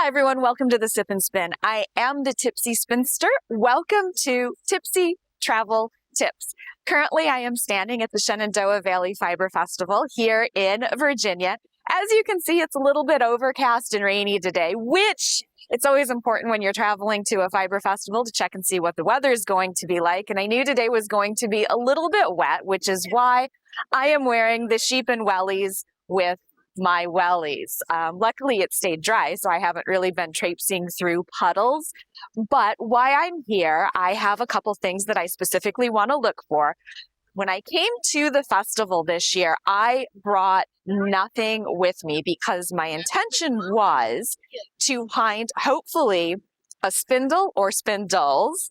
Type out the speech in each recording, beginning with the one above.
Hi everyone, welcome to the Sip and Spin. I am the Tipsy Spinster. Welcome to Tipsy Travel Tips. Currently, I am standing at the Shenandoah Valley Fiber Festival here in Virginia. As you can see, it's a little bit overcast and rainy today, which it's always important when you're traveling to a fiber festival to check and see what the weather is going to be like. And I knew today was going to be a little bit wet, which is why I am wearing the sheep and wellies with my wellies. Luckily, it stayed dry, so I haven't really been traipsing through puddles. But why I'm here, I have a couple things that I specifically want to look for. When I came to the festival this year, I brought nothing with me because my intention was to find, hopefully, a spindle or spindles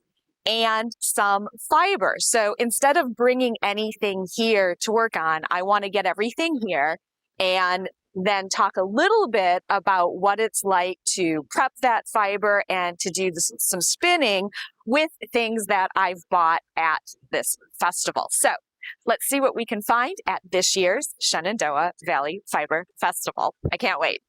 and some fiber. So instead of bringing anything here to work on, I want to get everything here and then talk a little bit about what it's like to prep that fiber and to do some spinning with things that I've bought at this festival. So let's see what we can find at this year's Shenandoah Valley Fiber Festival. I can't wait.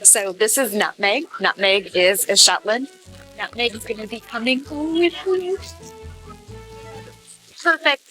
So this is Nutmeg. Nutmeg is a Shetland. Nutmeg is going to be coming with me. Perfect.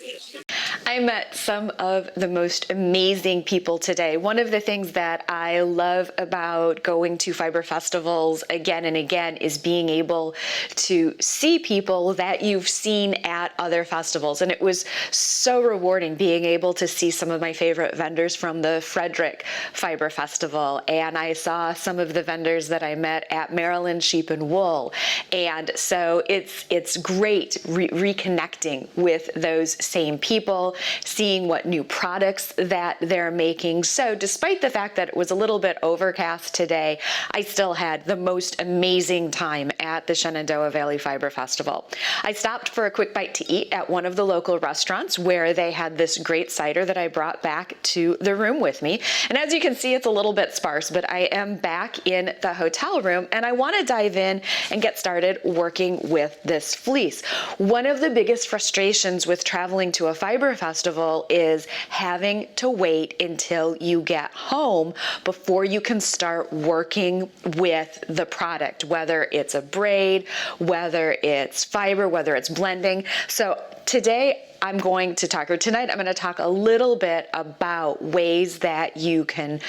I met some of the most amazing people today. One of the things that I love about going to fiber festivals again and again is being able to see people that you've seen at other festivals. And it was so rewarding being able to see some of my favorite vendors from the Frederick Fiber Festival. And I saw some of the vendors that I met at Maryland Sheep and Wool. And so it's great reconnecting with those same people, seeing what new products that they're making. So despite the fact that it was a little bit overcast today, I still had the most amazing time at the Shenandoah Valley Fiber Festival. I stopped for a quick bite to eat at one of the local restaurants where they had this great cider that I brought back to the room with me. And as you can see, it's a little bit sparse, but I am back in the hotel room and I want to dive in and get started working with this fleece. One of the biggest frustrations with traveling to a fiber festival is having to wait until you get home before you can start working with the product, whether it's a braid, whether it's fiber, whether it's blending. So today I'm going to talk a little bit about ways that you can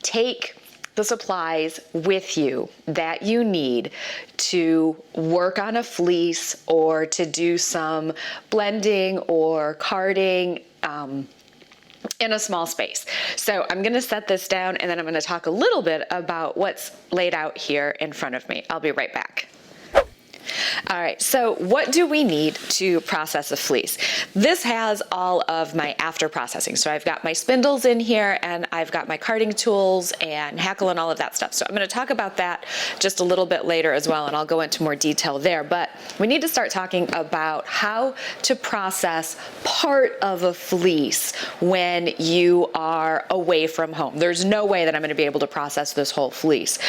take the supplies with you that you need to work on a fleece or to do some blending or carding in a small space. So I'm going to set this down and then I'm going to talk a little bit about what's laid out here in front of me. I'll be right back. All right, so what do we need to process a fleece? This has all of my after processing. So I've got my spindles in here and I've got my carding tools and Hackle and all of that stuff. So I'm going to talk about that just a little bit later as well, and I'll go into more detail there. But we need to start talking about how to process part of a fleece when you are away from home. There's no way that I'm going to be able to process this whole fleece,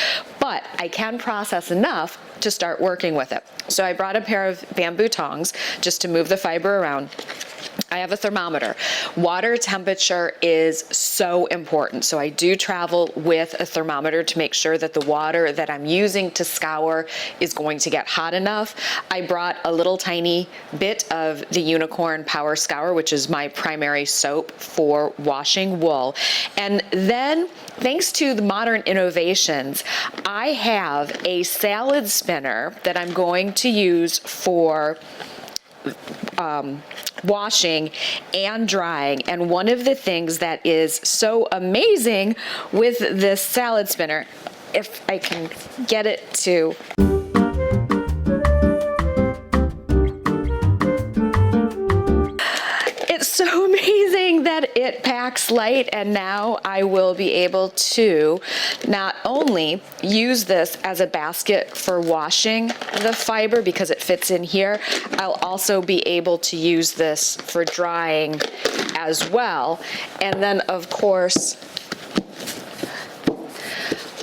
but I can process enough to start working with it. So I brought a pair of bamboo tongs just to move the fiber around. I have a thermometer. Water temperature is so important. So I do travel with a thermometer to make sure that the water that I'm using to scour is going to get hot enough. I brought a little tiny bit of the Unicorn Power Scour, which is my primary soap for washing wool. And then, thanks to the modern innovations, I have a salad spinner that I'm going to use for washing and drying. And one of the things that is so amazing with this salad spinner, if I can get it to so amazing that it packs light, and now I will be able to not only use this as a basket for washing the fiber because it fits in here, I'll also be able to use this for drying as well. And then of course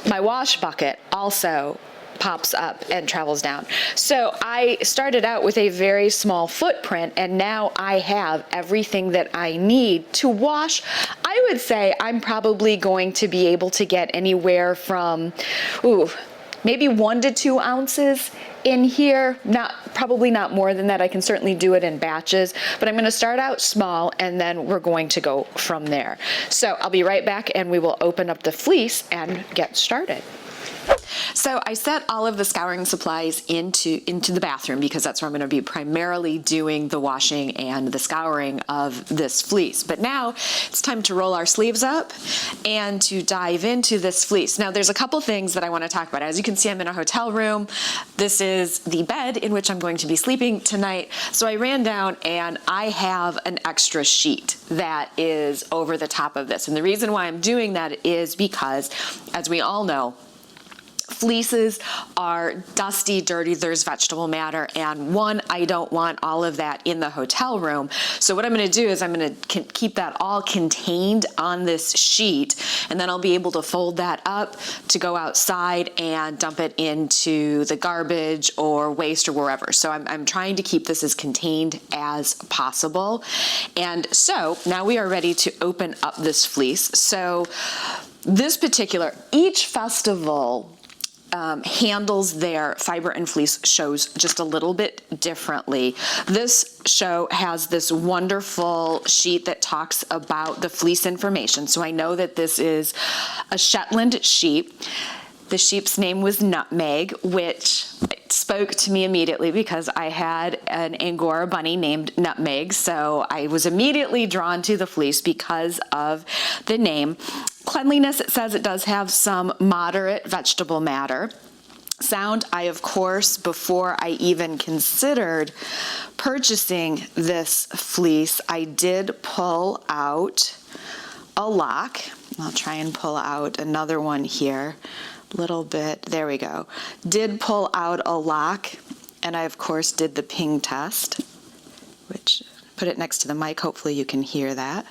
my wash bucket also pops up and travels down. So I started out with a very small footprint, and now I have everything that I need to wash. I would say I'm probably going to be able to get anywhere from, maybe 1 to 2 ounces in here. Probably not more than that. I can certainly do it in batches, but I'm going to start out small and then we're going to go from there. So I'll be right back and we will open up the fleece and get started. So I set all of the scouring supplies into the bathroom because that's where I'm going to be primarily doing the washing and the scouring of this fleece. But now it's time to roll our sleeves up and to dive into this fleece. Now there's a couple things that I want to talk about. As you can see, I'm in a hotel room. This is the bed in which I'm going to be sleeping tonight. So I ran down and I have an extra sheet that is over the top of this. And the reason why I'm doing that is because, as we all know, fleeces are dusty, dirty, there's vegetable matter, and I don't want all of that in the hotel room. So what I'm going to do is I'm going to keep that all contained on this sheet, and then I'll be able to fold that up to go outside and dump it into the garbage or waste or wherever. So I'm trying to keep this as contained as possible. And so now we are ready to open up this fleece. So each festival handles their fiber and fleece shows just a little bit differently. This show has this wonderful sheet that talks about the fleece information. So I know that this is a Shetland sheep. The sheep's name was Nutmeg, which spoke to me immediately because I had an Angora bunny named Nutmeg. So I was immediately drawn to the fleece because of the name. Cleanliness, it says it does have some moderate vegetable matter. Sound, I of course, before I even considered purchasing this fleece, I did pull out a lock. I'll try and pull out another one here. Little bit, there we go. Did pull out a lock, and I of course did the ping test, which, put it next to the mic, hopefully you can hear that.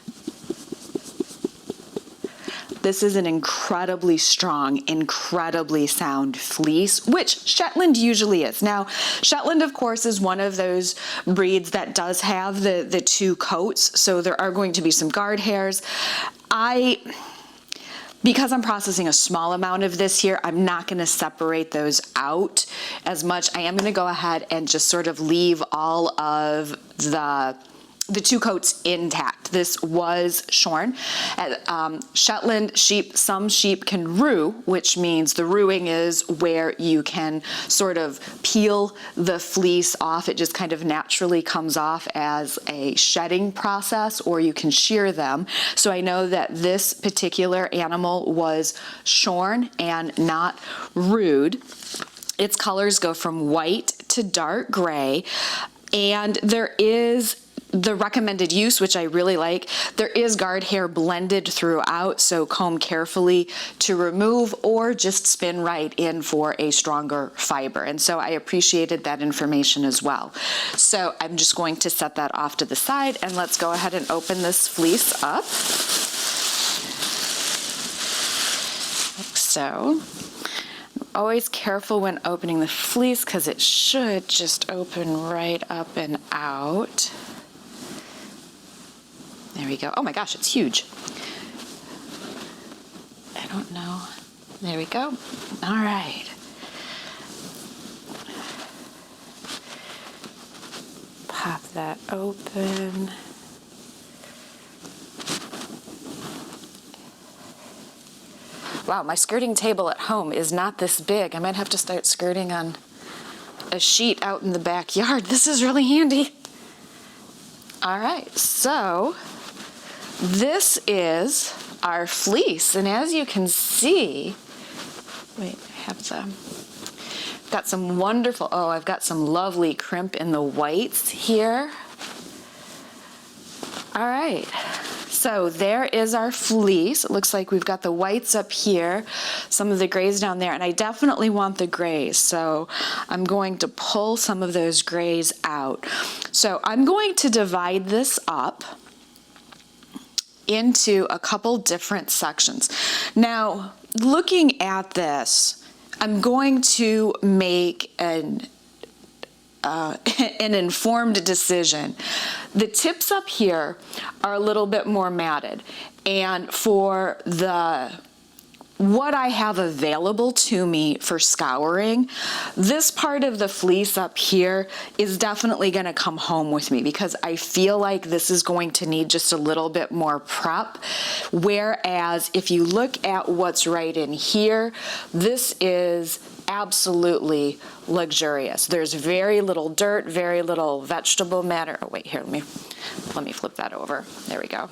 This is an incredibly strong, incredibly sound fleece, which Shetland usually is. Now, Shetland, of course, is one of those breeds that does have the 2 coats, so there are going to be some guard hairs. Because I'm processing a small amount of this here, I'm not going to separate those out as much. I am going to go ahead and just sort of leave all of the 2 coats intact. This was shorn. Shetland sheep, some sheep can rue, which means the rueing is where you can sort of peel the fleece off. It just kind of naturally comes off as a shedding process, or you can shear them. So I know that this particular animal was shorn and not rued. Its colors go from white to dark gray, and there is the recommended use, which I really like. There is guard hair blended throughout, so comb carefully to remove or just spin right in for a stronger fiber. And so I appreciated that information as well. So I'm just going to set that off to the side, and let's go ahead and open this fleece up. Like so. I'm always careful when opening the fleece because it should just open right up and out. There we go. Oh my gosh, it's huge. I don't know. There we go. All right. Pop that open. Wow, my skirting table at home is not this big. I might have to start skirting on a sheet out in the backyard. This is really handy. All right, so this is our fleece, and as you can see, wait, I have got some wonderful, oh, I've got some lovely crimp in the whites here. All right, so there is our fleece. It looks like we've got the whites up here, some of the grays down there, and I definitely want the grays, so I'm going to pull some of those grays out. So I'm going to divide this up into a couple different sections. Now, looking at this, I'm going to make an informed decision. The tips up here are a little bit more matted, and for what I have available to me for scouring, this part of the fleece up here is definitely going to come home with me because I feel like this is going to need just a little bit more prep. Whereas if you look at what's right in here, this is absolutely luxurious. There's very little dirt, very little vegetable matter. Oh wait, here, let me flip that over. There we go.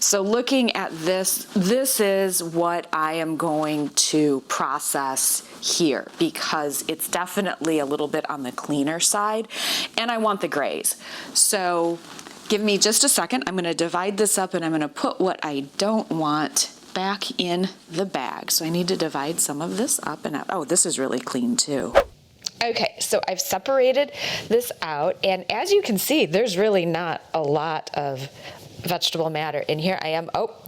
So looking at this, this is what I am going to process here because it's definitely a little bit on the cleaner side, and I want the grays. So give me just a second. I'm going to divide this up, and I'm going to put what I don't want back in the bag. So I need to divide some of this up and out. Oh, this is really clean too. Okay, so I've separated this out, and as you can see, there's really not a lot of vegetable matter in here.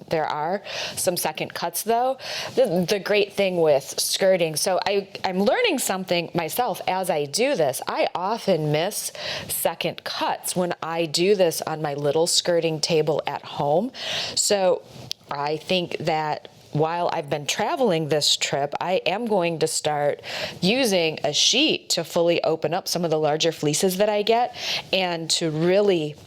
There are some second cuts though. The great thing with skirting, so I'm learning something myself as I do this. I often miss second cuts when I do this on my little skirting table at home. So I think that while I've been traveling this trip, I am going to start using a sheet to fully open up some of the larger fleeces that I get and to really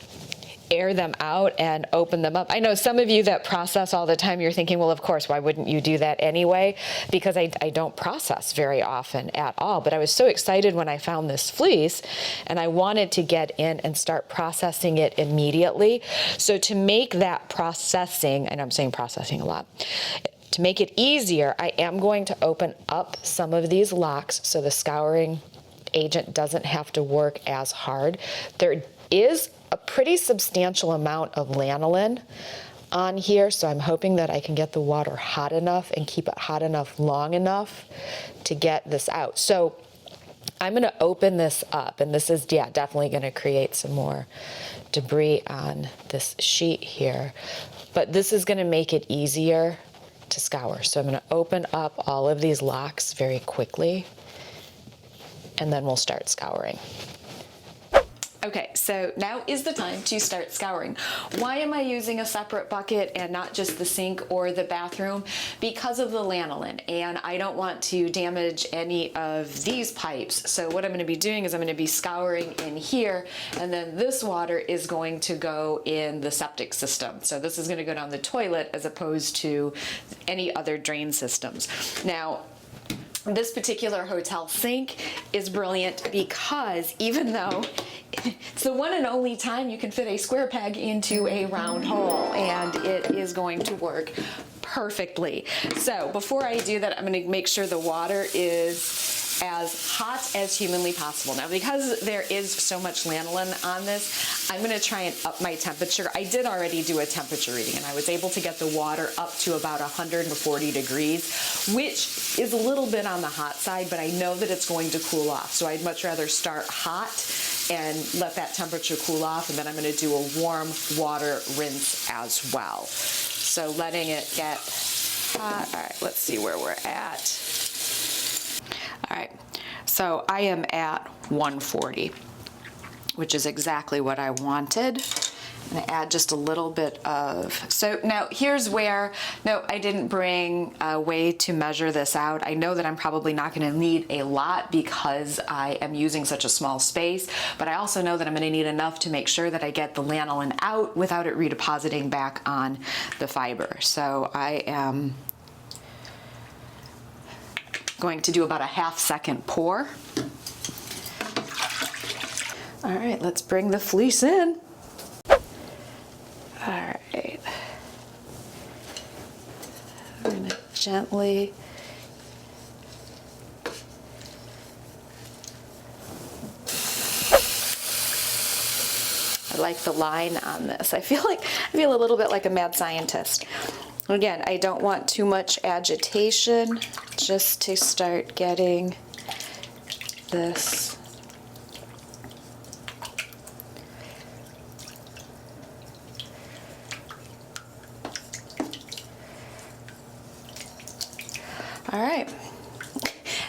air them out and open them up. I know some of you that process all the time, you're thinking, well, of course, why wouldn't you do that anyway? Because I don't process very often at all. But I was so excited when I found this fleece, and I wanted to get in and start processing it immediately. So to make that processing, and I'm saying processing a lot, to make it easier, I am going to open up some of these locks so the scouring agent doesn't have to work as hard. There is a pretty substantial amount of lanolin on here, so I'm hoping that I can get the water hot enough and keep it hot enough long enough to get this out. So I'm going to open this up, and this is, yeah, definitely going to create some more debris on this sheet here, but this is going to make it easier to scour. So I'm going to open up all of these locks very quickly, and then we'll start scouring. Okay, so now is the time to start scouring. Why am I using a separate bucket and not just the sink or the bathroom? Because of the lanolin, and I don't want to damage any of these pipes. So what I'm going to be doing is I'm going to be scouring in here, and then this water is going to go in the septic system. So this is going to go down the toilet as opposed to any other drain systems. Now, this particular hotel sink is brilliant because even though it's the one and only time you can fit a square peg into a round hole, and it is going to work perfectly. So before I do that, I'm going to make sure the water is as hot as humanly possible. Now, because there is so much lanolin on this, I'm going to try and up my temperature. I did already do a temperature reading, and I was able to get the water up to about 140 degrees, which is a little bit on the hot side, but I know that it's going to cool off. So I'd much rather start hot and let that temperature cool off, and then I'm going to do a warm water rinse as well. So letting it get hot. All right, let's see where we're at. All right, so I am at 140, which is exactly what I wanted. I'm gonna add just a little bit of soap. Now here's where, no, I didn't bring a way to measure this out. I know that I'm probably not gonna need a lot because I am using such a small space, but I also know that I'm gonna need enough to make sure that I get the lanolin out without it redepositing back on the fiber. So I am going to do about a half-second pour. All right, let's bring the fleece in. All right, I'm gonna gently I like the line on this. I feel a little bit like a mad scientist. Again, I don't want too much agitation, just to start getting this All right,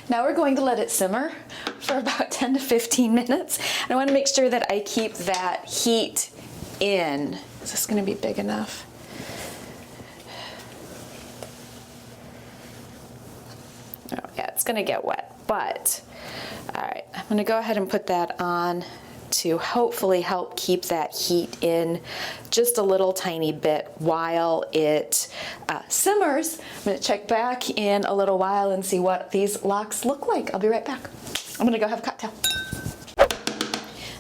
now we're going to let it simmer for about 10 to 15 minutes. And I want to make sure that I keep that heat in. Is this going to be big enough? Oh yeah, it's going to get wet, but all right, I'm going to go ahead and put that on to hopefully help keep that heat in just a little tiny bit while it simmers. I'm going to check back in a little while and see what these locks look like. I'll be right back. I'm going to go have a cocktail.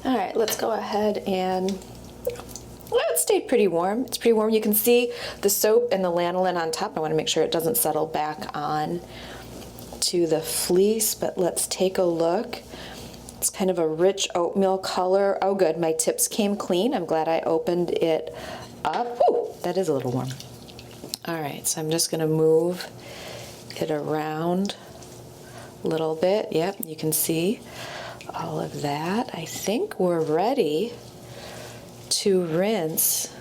All right, let's go ahead and, well, it stayed pretty warm. It's pretty warm. You can see the soap and the lanolin on top. I want to make sure it doesn't settle back on to the fleece, but let's take a look. It's kind of a rich oatmeal color. Oh good, my tips came clean. I'm glad I opened it up. Woo, that is a little warm. All right, so I'm just gonna move it around a little bit. Yep, you can see all of that. I think we're ready to rinse.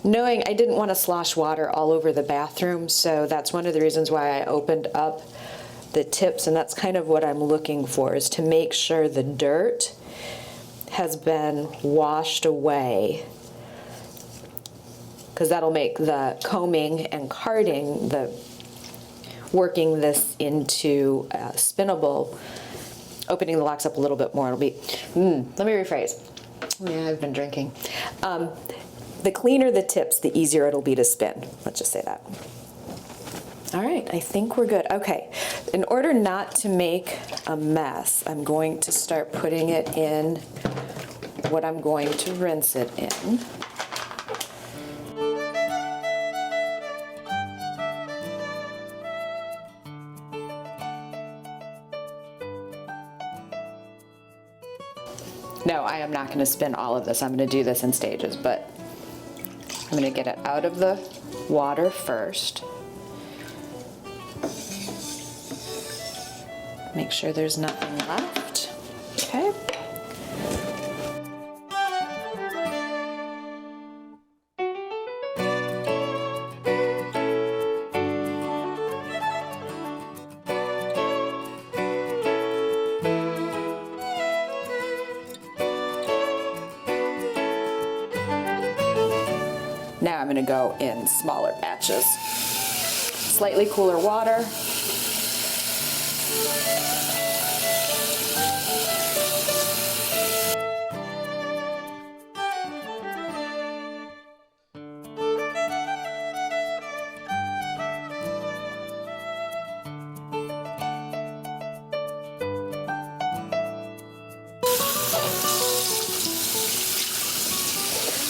Knowing I didn't want to slosh water all over the bathroom, so that's one of the reasons why I opened up the tips, and that's kind of what I'm looking for, is to make sure the dirt has been washed away, because that'll make the combing and carding, working this into spinnable, opening the locks up a little bit more. It'll be, let me rephrase. Yeah, I've been drinking. The cleaner the tips, the easier it'll be to spin. Let's just say that. All right, I think we're good. Okay, in order not to make a mess, I'm going to start putting it in what I'm going to rinse it in. No, I am not going to spin all of this. I'm going to do this in stages, but I'm going to get it out of the water first. Make sure there's nothing left. Okay. Now I'm going to go in smaller batches. Slightly cooler water.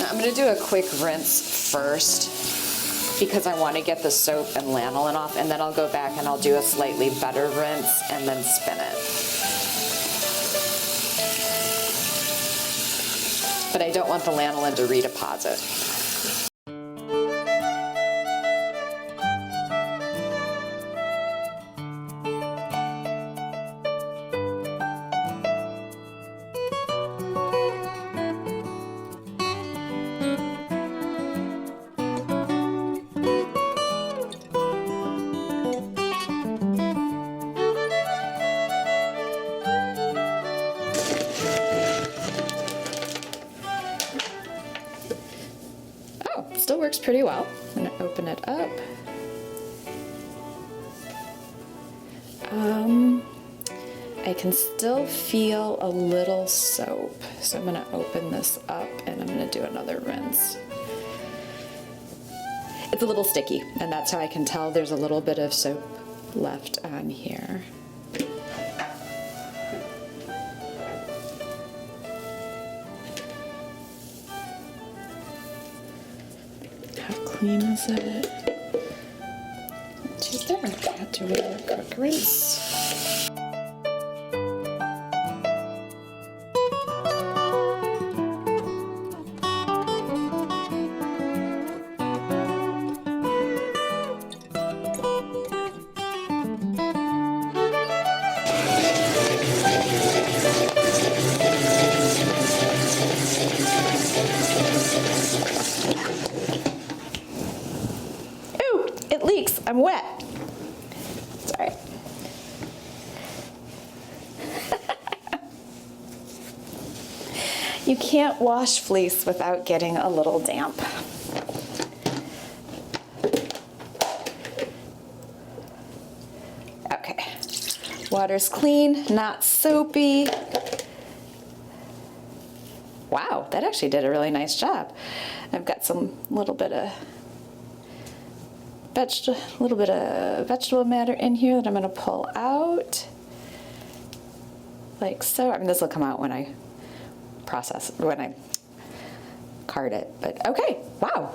I'm going to do a quick rinse first because I want to get the soap and lanolin off, and then I'll go back and I'll do a slightly better rinse and then spin it. But I don't want the lanolin to redeposit. works pretty well. I'm gonna open it up. I can still feel a little soap, so I'm gonna open this up and I'm gonna do another rinse. It's a little sticky, and that's how I can tell there's a little bit of soap left on here. How clean is it? Not too bad. I'll do a quick rinse. I'm wet. Sorry. You can't wash fleece without getting a little damp. Okay. Water's clean, not soapy. Wow, that actually did a really nice job. I've got some little bit of vegetable matter in here that I'm going to pull out, like so. I mean, this will come out when I card it, but okay, wow.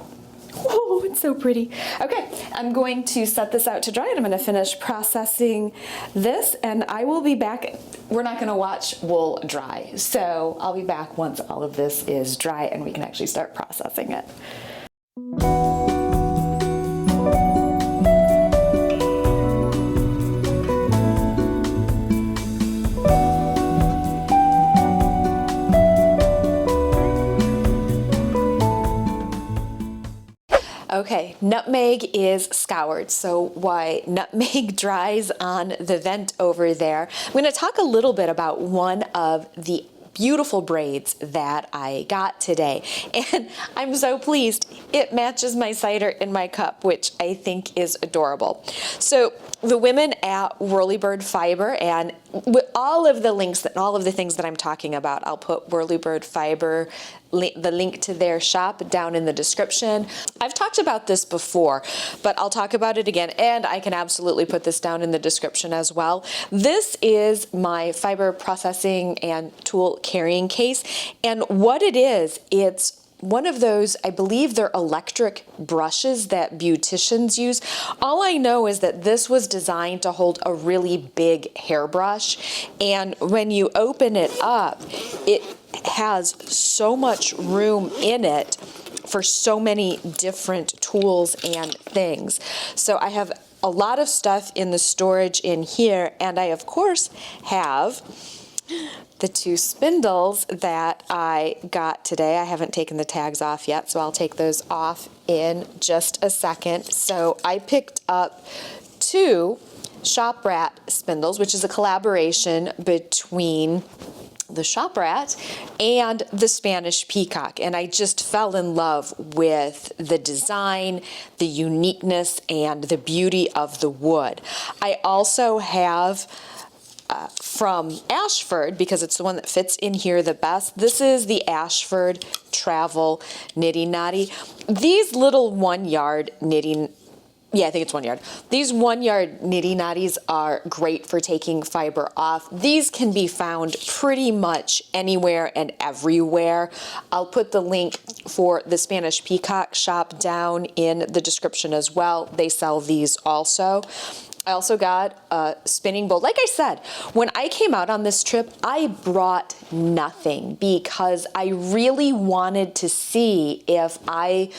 Oh, it's so pretty. Okay, I'm going to set this out to dry and I'm going to finish processing this, and I will be back. We're not going to watch wool dry, so I'll be back once all of this is dry and we can actually start processing it. Okay, nutmeg is scoured, so why nutmeg dries on the vent over there. I'm going to talk a little bit about one of the beautiful braids that I got today, and I'm so pleased. It matches my cider in my cup, which I think is adorable. So the women at Whirlybird Fiber, and with all of the links and all of the things that I'm talking about, I'll put Whirlybird Fiber, the link to their shop down in the description. I've talked about this before, but I'll talk about it again, and I can absolutely put this down in the description as well. This is my fiber processing and tool carrying case, and what it is, it's one of those, I believe they're electric brushes that beauticians use. All I know is that this was designed to hold a really big hairbrush, and when you open it up, it has so much room in it for so many different tools and things. So I have a lot of stuff in the storage in here, and I of course have the 2 spindles that I got today. I haven't taken the tags off yet, so I'll take those off in just a second. So I picked up 2 Shop Rat spindles, which is a collaboration between the Shop Rat and the Spanish Peacock, and I just fell in love with the design, the uniqueness, and the beauty of the wood. I also have from Ashford, because it's the one that fits in here the best. This is the Ashford Travel Niddy Noddy. These little 1-yard knitting, yeah, I think it's 1 yard. These 1-yard Niddy Noddies are great for taking fiber off. These can be found pretty much anywhere and everywhere. I'll put the link for the Spanish Peacock shop down in the description as well. They sell these also. I also got a spinning bowl. Like I said, when I came out on this trip, I brought nothing because I really wanted to see if I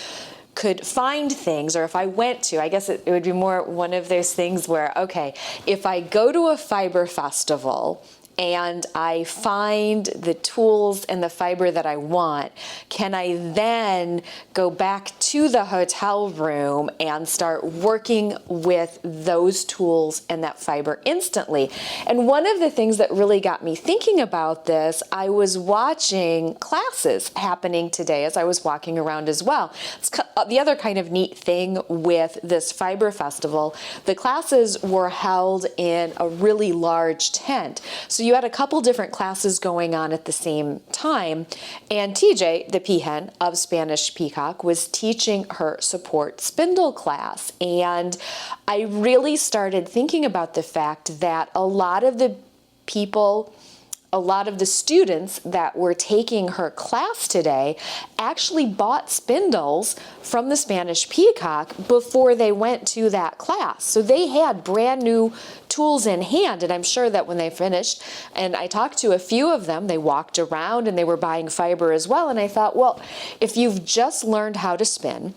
could find things, or if I went to, I guess it would be more one of those things where, okay, if I go to a fiber festival and I find the tools and the fiber that I want, can I then go back to the hotel room and start working with those tools and that fiber instantly? And one of the things that really got me thinking about this, I was watching classes happening today as I was walking around as well. It's the other kind of neat thing with this fiber festival, the classes were held in a really large tent. So you had a couple different classes going on at the same time, and TJ, the peahen of Spanish Peacock, was teaching her support spindle class. And I really started thinking about the fact that a lot of the students that were taking her class today actually bought spindles from the Spanish Peacock before they went to that class. So they had brand new tools in hand, and I'm sure that when they finished, and I talked to a few of them, they walked around and they were buying fiber as well. And I thought, well, if you've just learned how to spin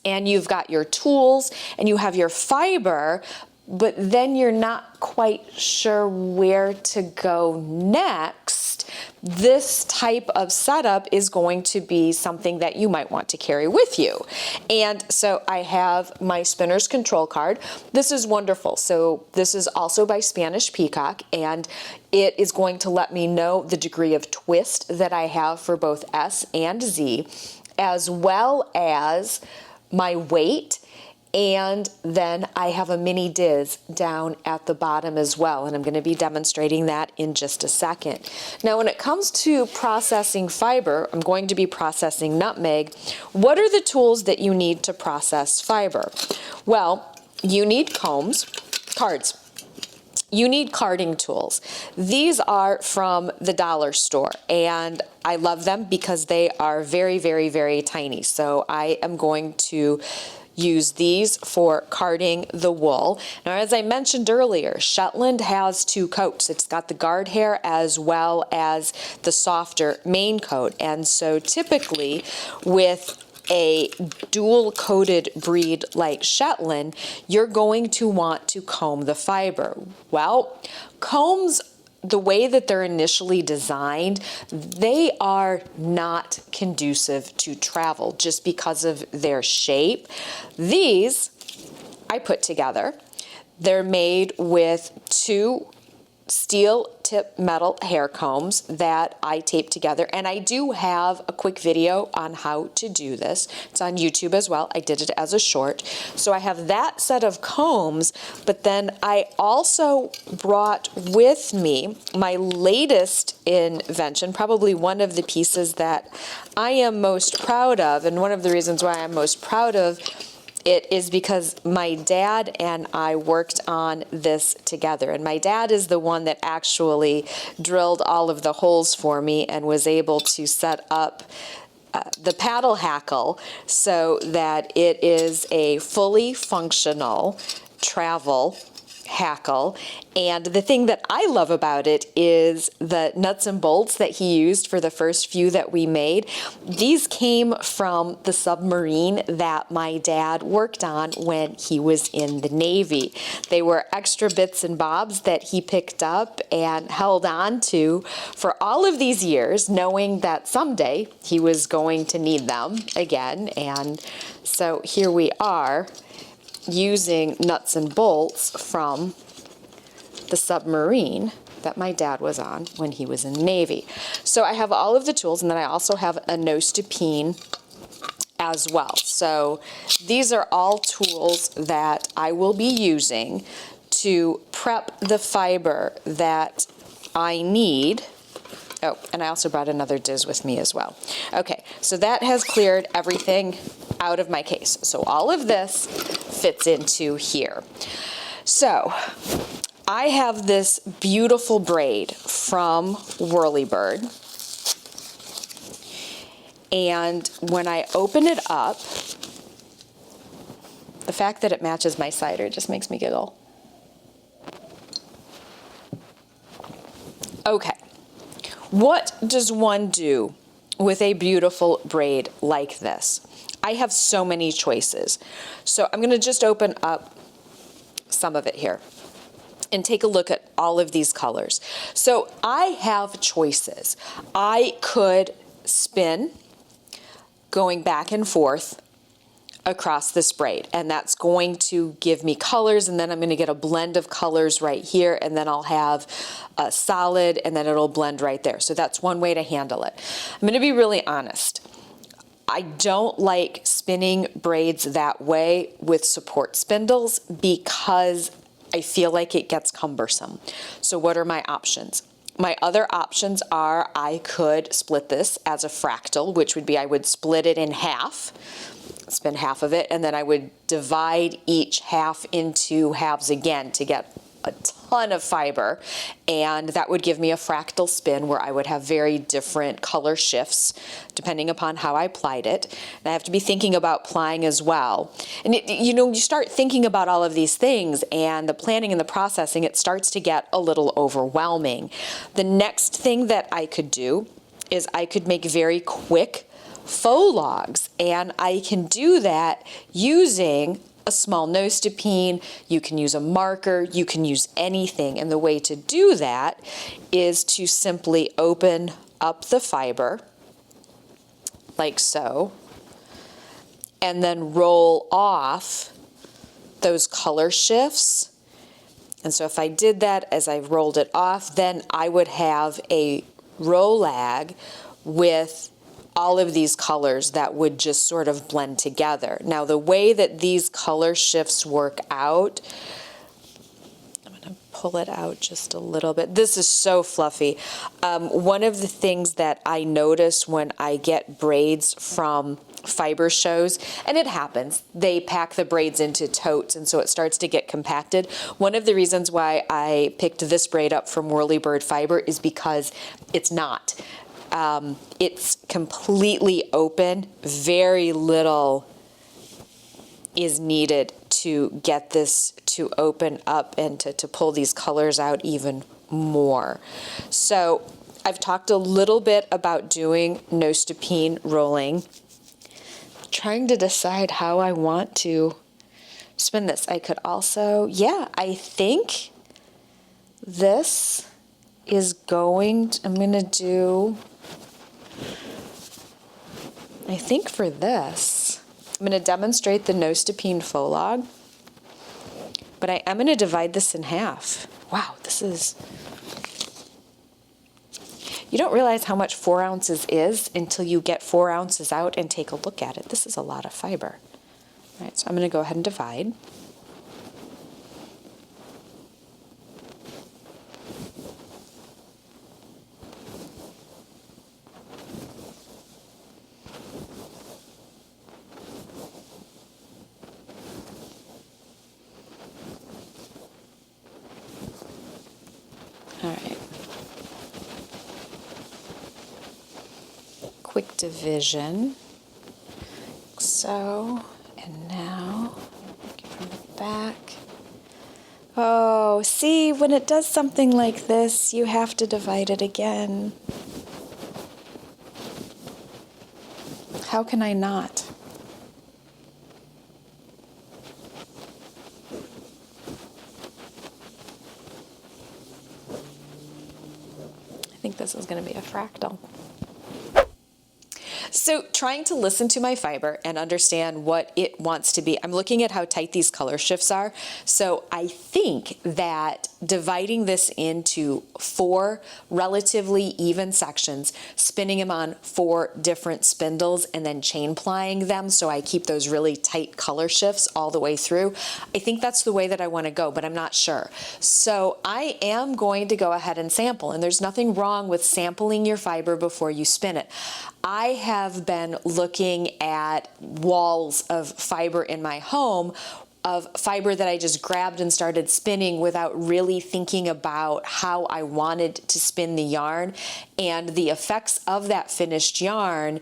and you've got your tools and you have your fiber, but then you're not quite sure where to go next, this type of setup is going to be something that you might want to carry with you. And so I have my spinner's control card. This is wonderful. So this is also by Spanish Peacock, and it is going to let me know the degree of twist that I have for both S and Z, as well as my weight. And then I have a mini diz down at the bottom as well, and I'm going to be demonstrating that in just a second. Now, when it comes to processing fiber, I'm going to be processing nutmeg. What are the tools that you need to process fiber? Well, you need cards. You need carding tools. These are from the dollar store, and I love them because they are very, very, very tiny. So I am going to use these for carding the wool. Now, as I mentioned earlier, Shetland has two coats. It's got the guard hair as well as the softer main coat. And so typically with a dual coated breed like Shetland, you're going to want to comb the fiber. Well, combs, the way that they're initially designed, they are not conducive to travel just because of their shape. These I put together. They're made with two steel tip metal hair combs that I tape together, and I do have a quick video on how to do this. It's on YouTube as well. I did it as a short. So I have that set of combs, but then I also brought with me my latest invention, probably one of the pieces that I am most proud of, and one of the reasons why I'm most proud of it is because my dad and I worked on this together. And my dad is the one that actually drilled all of the holes for me and was able to set up the paddle hackle so that it is a fully functional travel hackle. And the thing that I love about it is the nuts and bolts that he used for the first few that we made. These came from the submarine that my dad worked on when he was in the Navy. They were extra bits and bobs that he picked up and held on to for all of these years, knowing that someday he was going to need them again. And so here we are, using nuts and bolts from the submarine that my dad was on when he was in the Navy. So I have all of the tools, and then I also have a Nostepinne as well. So these are all tools that I will be using to prep the fiber that I need. Oh, and I also brought another diz with me as well. Okay, so that has cleared everything out of my case. So all of this fits into here. So I have this beautiful braid from Whirly. And when I open it up, the fact that it matches my cider just makes me giggle. Okay. What does one do with a beautiful braid like this? I have so many choices. So I'm going to just open up some of it here. and take a look at all of these colors. So I have choices. I could spin going back and forth across this braid, and that's going to give me colors, and then I'm going to get a blend of colors right here, and then I'll have a solid, and then it'll blend right there. So that's one way to handle it. I'm going to be really honest. I don't like spinning braids that way with support spindles because I feel like it gets cumbersome. So what are my options? My other options are I could split this as a fractal, which would be I would split it in half, spin half of it, and then I would divide each half into halves again to get a ton of fiber, and that would give me a fractal spin where I would have very different color shifts depending upon how I plied it. And I have to be thinking about plying as well. And you start thinking about all of these things, and the planning and the processing, it starts to get a little overwhelming. The next thing that I could do is I could make very quick faux logs, and I can do that using a small Nostepinne. You can use a marker, you can use anything, and the way to do that is to simply open up the fiber like so, and then roll off those color shifts. And so if I did that as I rolled it off, then I would have a row lag with all of these colors that would just sort of blend together. Now, the way that these color shifts work out, I'm going to pull it out just a little bit. This is so fluffy. One of the things that I notice when I get braids from fiber shows, and it happens, they pack the braids into totes, and so it starts to get compacted. One of the reasons why I picked this braid up from Whirly Bird Fiber is because it's not. It's completely open. Very little is needed to get this to open up and to pull these colors out even more. So I've talked a little bit about doing Nostepinne rolling. Trying to decide how I want to spin this. I could also, I think this is I'm going to do, I think for this, I'm going to demonstrate the Nostepinne Fauxlog, but I am going to divide this in half. Wow, you don't realize how much 4 ounces is until you get 4 ounces out and take a look at it. This is a lot of fiber. All right, so I'm going to go ahead and divide. All right. Quick division. So, and now, from the back. Oh, see, when it does something like this, you have to divide it again. How can I not? I think this is going to be a fractal. So trying to listen to my fiber and understand what it wants to be. I'm looking at how tight these color shifts are. So I think that dividing this into 4 relatively even sections, spinning them on 4 different spindles, and then chain plying them so I keep those really tight color shifts all the way through. I think that's the way that I want to go, but I'm not sure. So I am going to go ahead and sample, and there's nothing wrong with sampling your fiber before you spin it. I have been looking at walls of fiber in my home, of fiber that I just grabbed and started spinning without really thinking about how I wanted to spin the yarn, and the effects of that finished yarn,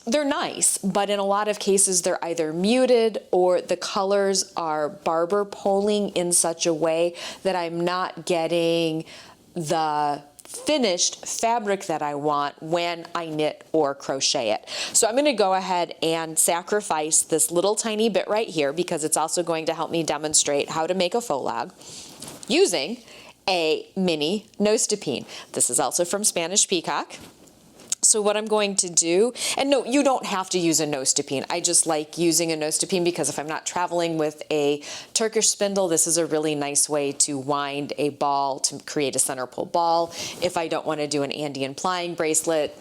they're nice, but in a lot of cases they're either muted or the colors are barber poling in such a way that I'm not getting the finished fabric that I want when I knit or crochet it. So I'm going to go ahead and sacrifice this little tiny bit right here because it's also going to help me demonstrate how to make a faux log. using a mini Nostepinne. This is also from Spanish Peacock. So what I'm going to do, and no, you don't have to use a Nostepinne. I just like using a Nostepinne because if I'm not traveling with a Turkish spindle, this is a really nice way to wind a ball to create a center pole ball. If I don't want to do an Andean plying bracelet,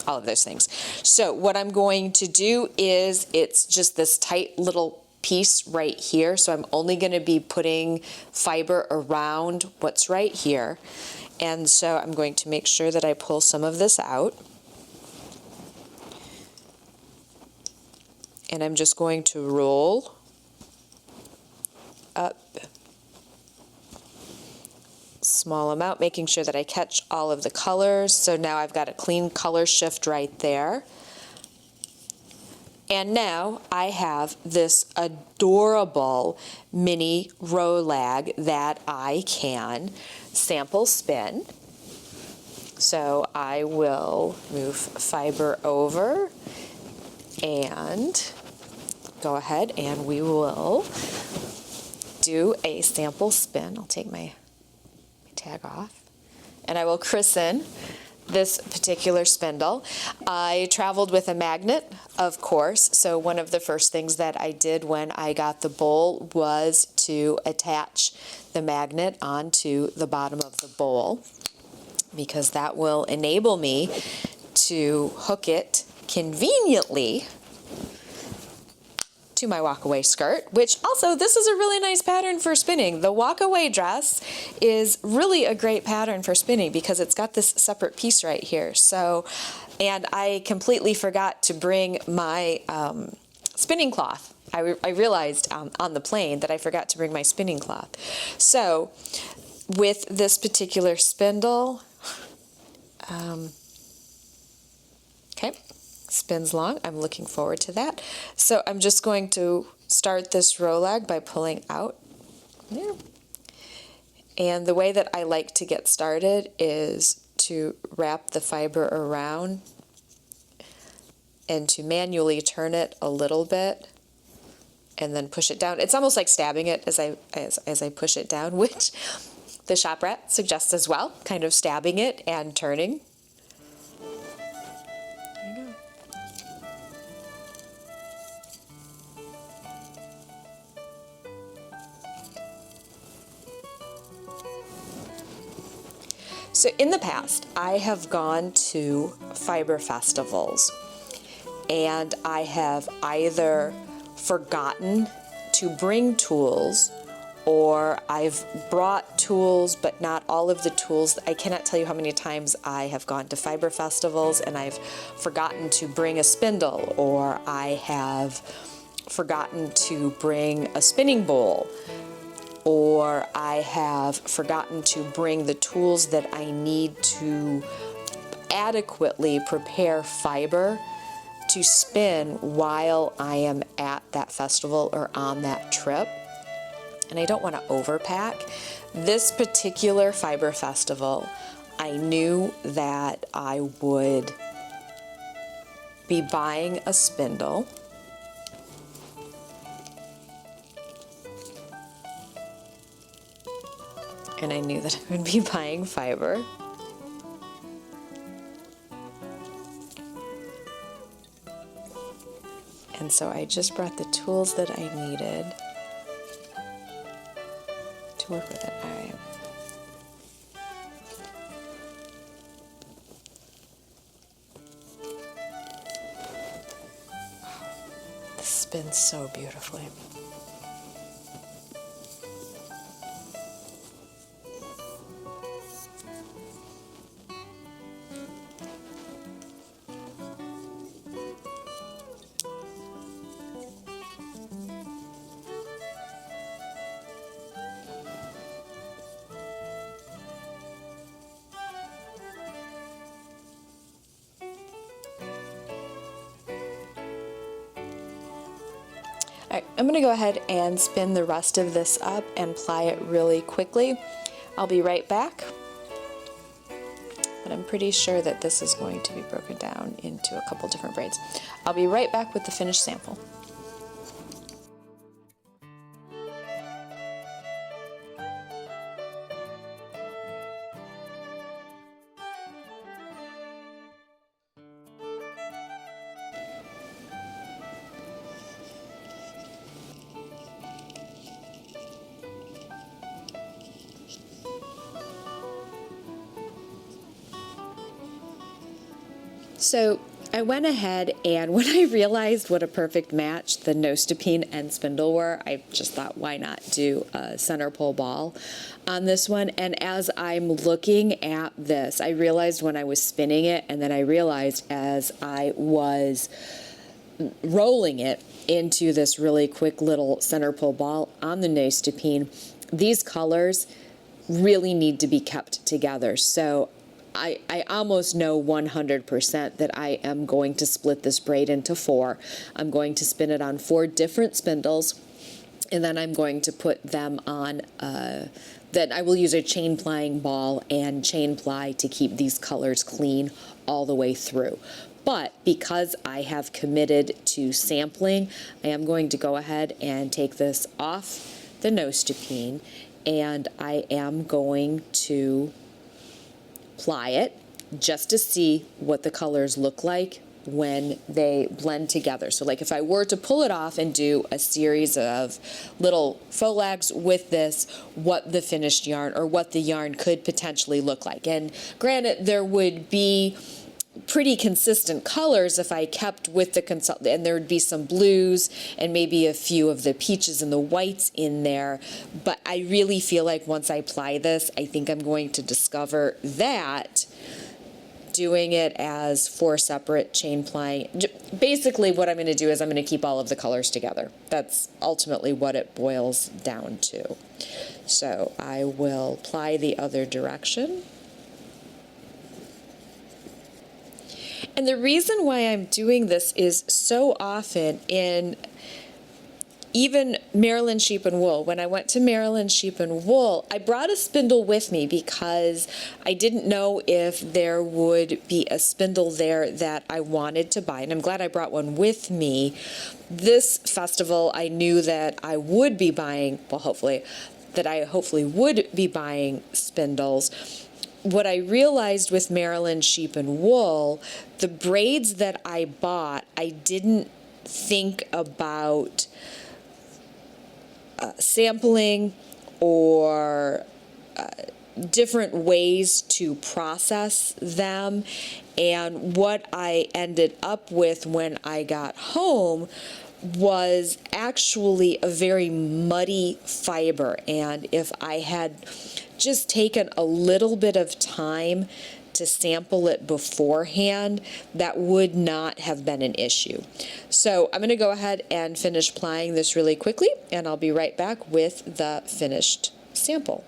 all of those things. So what I'm going to do is, it's just this tight little piece right here. So I'm only going to be putting fiber around what's right here. And so I'm going to make sure that I pull some of this out. And I'm just going to roll up small amount, making sure that I catch all of the colors. So now I've got a clean color shift right there. And now I have this adorable mini Fauxlog that I can sample spin. So I will move fiber over and go ahead and we will do a sample spin. I'll take my tag off and I will christen this particular spindle. I traveled with a magnet, of course, so one of the first things that I did when I got the bowl was to attach the magnet onto the bottom of the bowl, because that will enable me to hook it conveniently to my walkaway skirt, which also, this is a really nice pattern for spinning. The walkaway dress is really a great pattern for spinning because it's got this separate piece right here. So, and I completely forgot to bring my spinning cloth. I realized on the plane that I forgot to bring my spinning cloth. So with this particular spindle, okay, spins long. I'm looking forward to that. So I'm just going to start this Fauxlog by pulling out there. And the way that I like to get started is to wrap the fiber around and to manually turn it a little bit and then push it down. It's almost like stabbing it as I push it down, which the shop rat suggests as well, kind of stabbing it and turning. So in the past, I have gone to fiber festivals and I have either forgotten to bring tools, or I've brought tools but not all of the tools. I cannot tell you how many times I have gone to fiber festivals and I've forgotten to bring a spindle, or I have forgotten to bring a spinning bowl, or I have forgotten to bring the tools that I need to adequately prepare fiber to spin while I am at that festival or on that trip. And I don't want to overpack. This particular fiber festival, I knew that I would be buying a spindle. And I knew that I would be buying fiber. And so I just brought the tools that I needed to work with it. All right. Wow. This spins so beautifully. All right, I'm going to go ahead and spin the rest of this up and ply it really quickly. I'll be right back, but I'm pretty sure that this is going to be broken down into a couple different braids. I'll be right back with the finished sample. So I went ahead, and when I realized what a perfect match the Nostepinne and spindle were, I just thought, why not do a center pole ball on this one? And as I'm looking at this, I realized when I was spinning it, and then I realized as I was rolling it into this really quick little center pole ball on the Nostepinne, these colors really need to be kept together. So I almost know 100% that I am going to split this braid into 4. I'm going to spin it on 4 different spindles, and then I'm going to put them on, then I will use a chain plying ball and chain ply to keep these colors clean all the way through. But because I have committed to sampling, I am going to go ahead and take this off the Nostepinne, and I am going to ply it just to see what the colors look like when they blend together. So like if I were to pull it off and do a series of little faux with this, what the finished yarn or what the yarn could potentially look like. And granted, there would be pretty consistent colors if I kept with the and there would be some blues and maybe a few of the peaches and the whites in there. But I really feel like once I apply this, I think I'm going to discover that doing it as 4 separate chain plying, basically what I'm going to do is I'm going to keep all of the colors together. That's ultimately what it boils down to. So I will ply the other direction. And the reason why I'm doing this is so often in even Maryland Sheep and Wool. When I went to Maryland Sheep and Wool, I brought a spindle with me because I didn't know if there would be a spindle there that I wanted to buy, and I'm glad I brought one with me. This festival, I knew that I would be buying, well, hopefully would be buying spindles. What I realized with Maryland Sheep and Wool, the braids that I bought, I didn't think about sampling or different ways to process them. And what I ended up with when I got home was actually a very muddy fiber. And if I had just taken a little bit of time to sample it beforehand, that would not have been an issue. So I'm going to go ahead and finish plying this really quickly, and I'll be right back with the finished sample.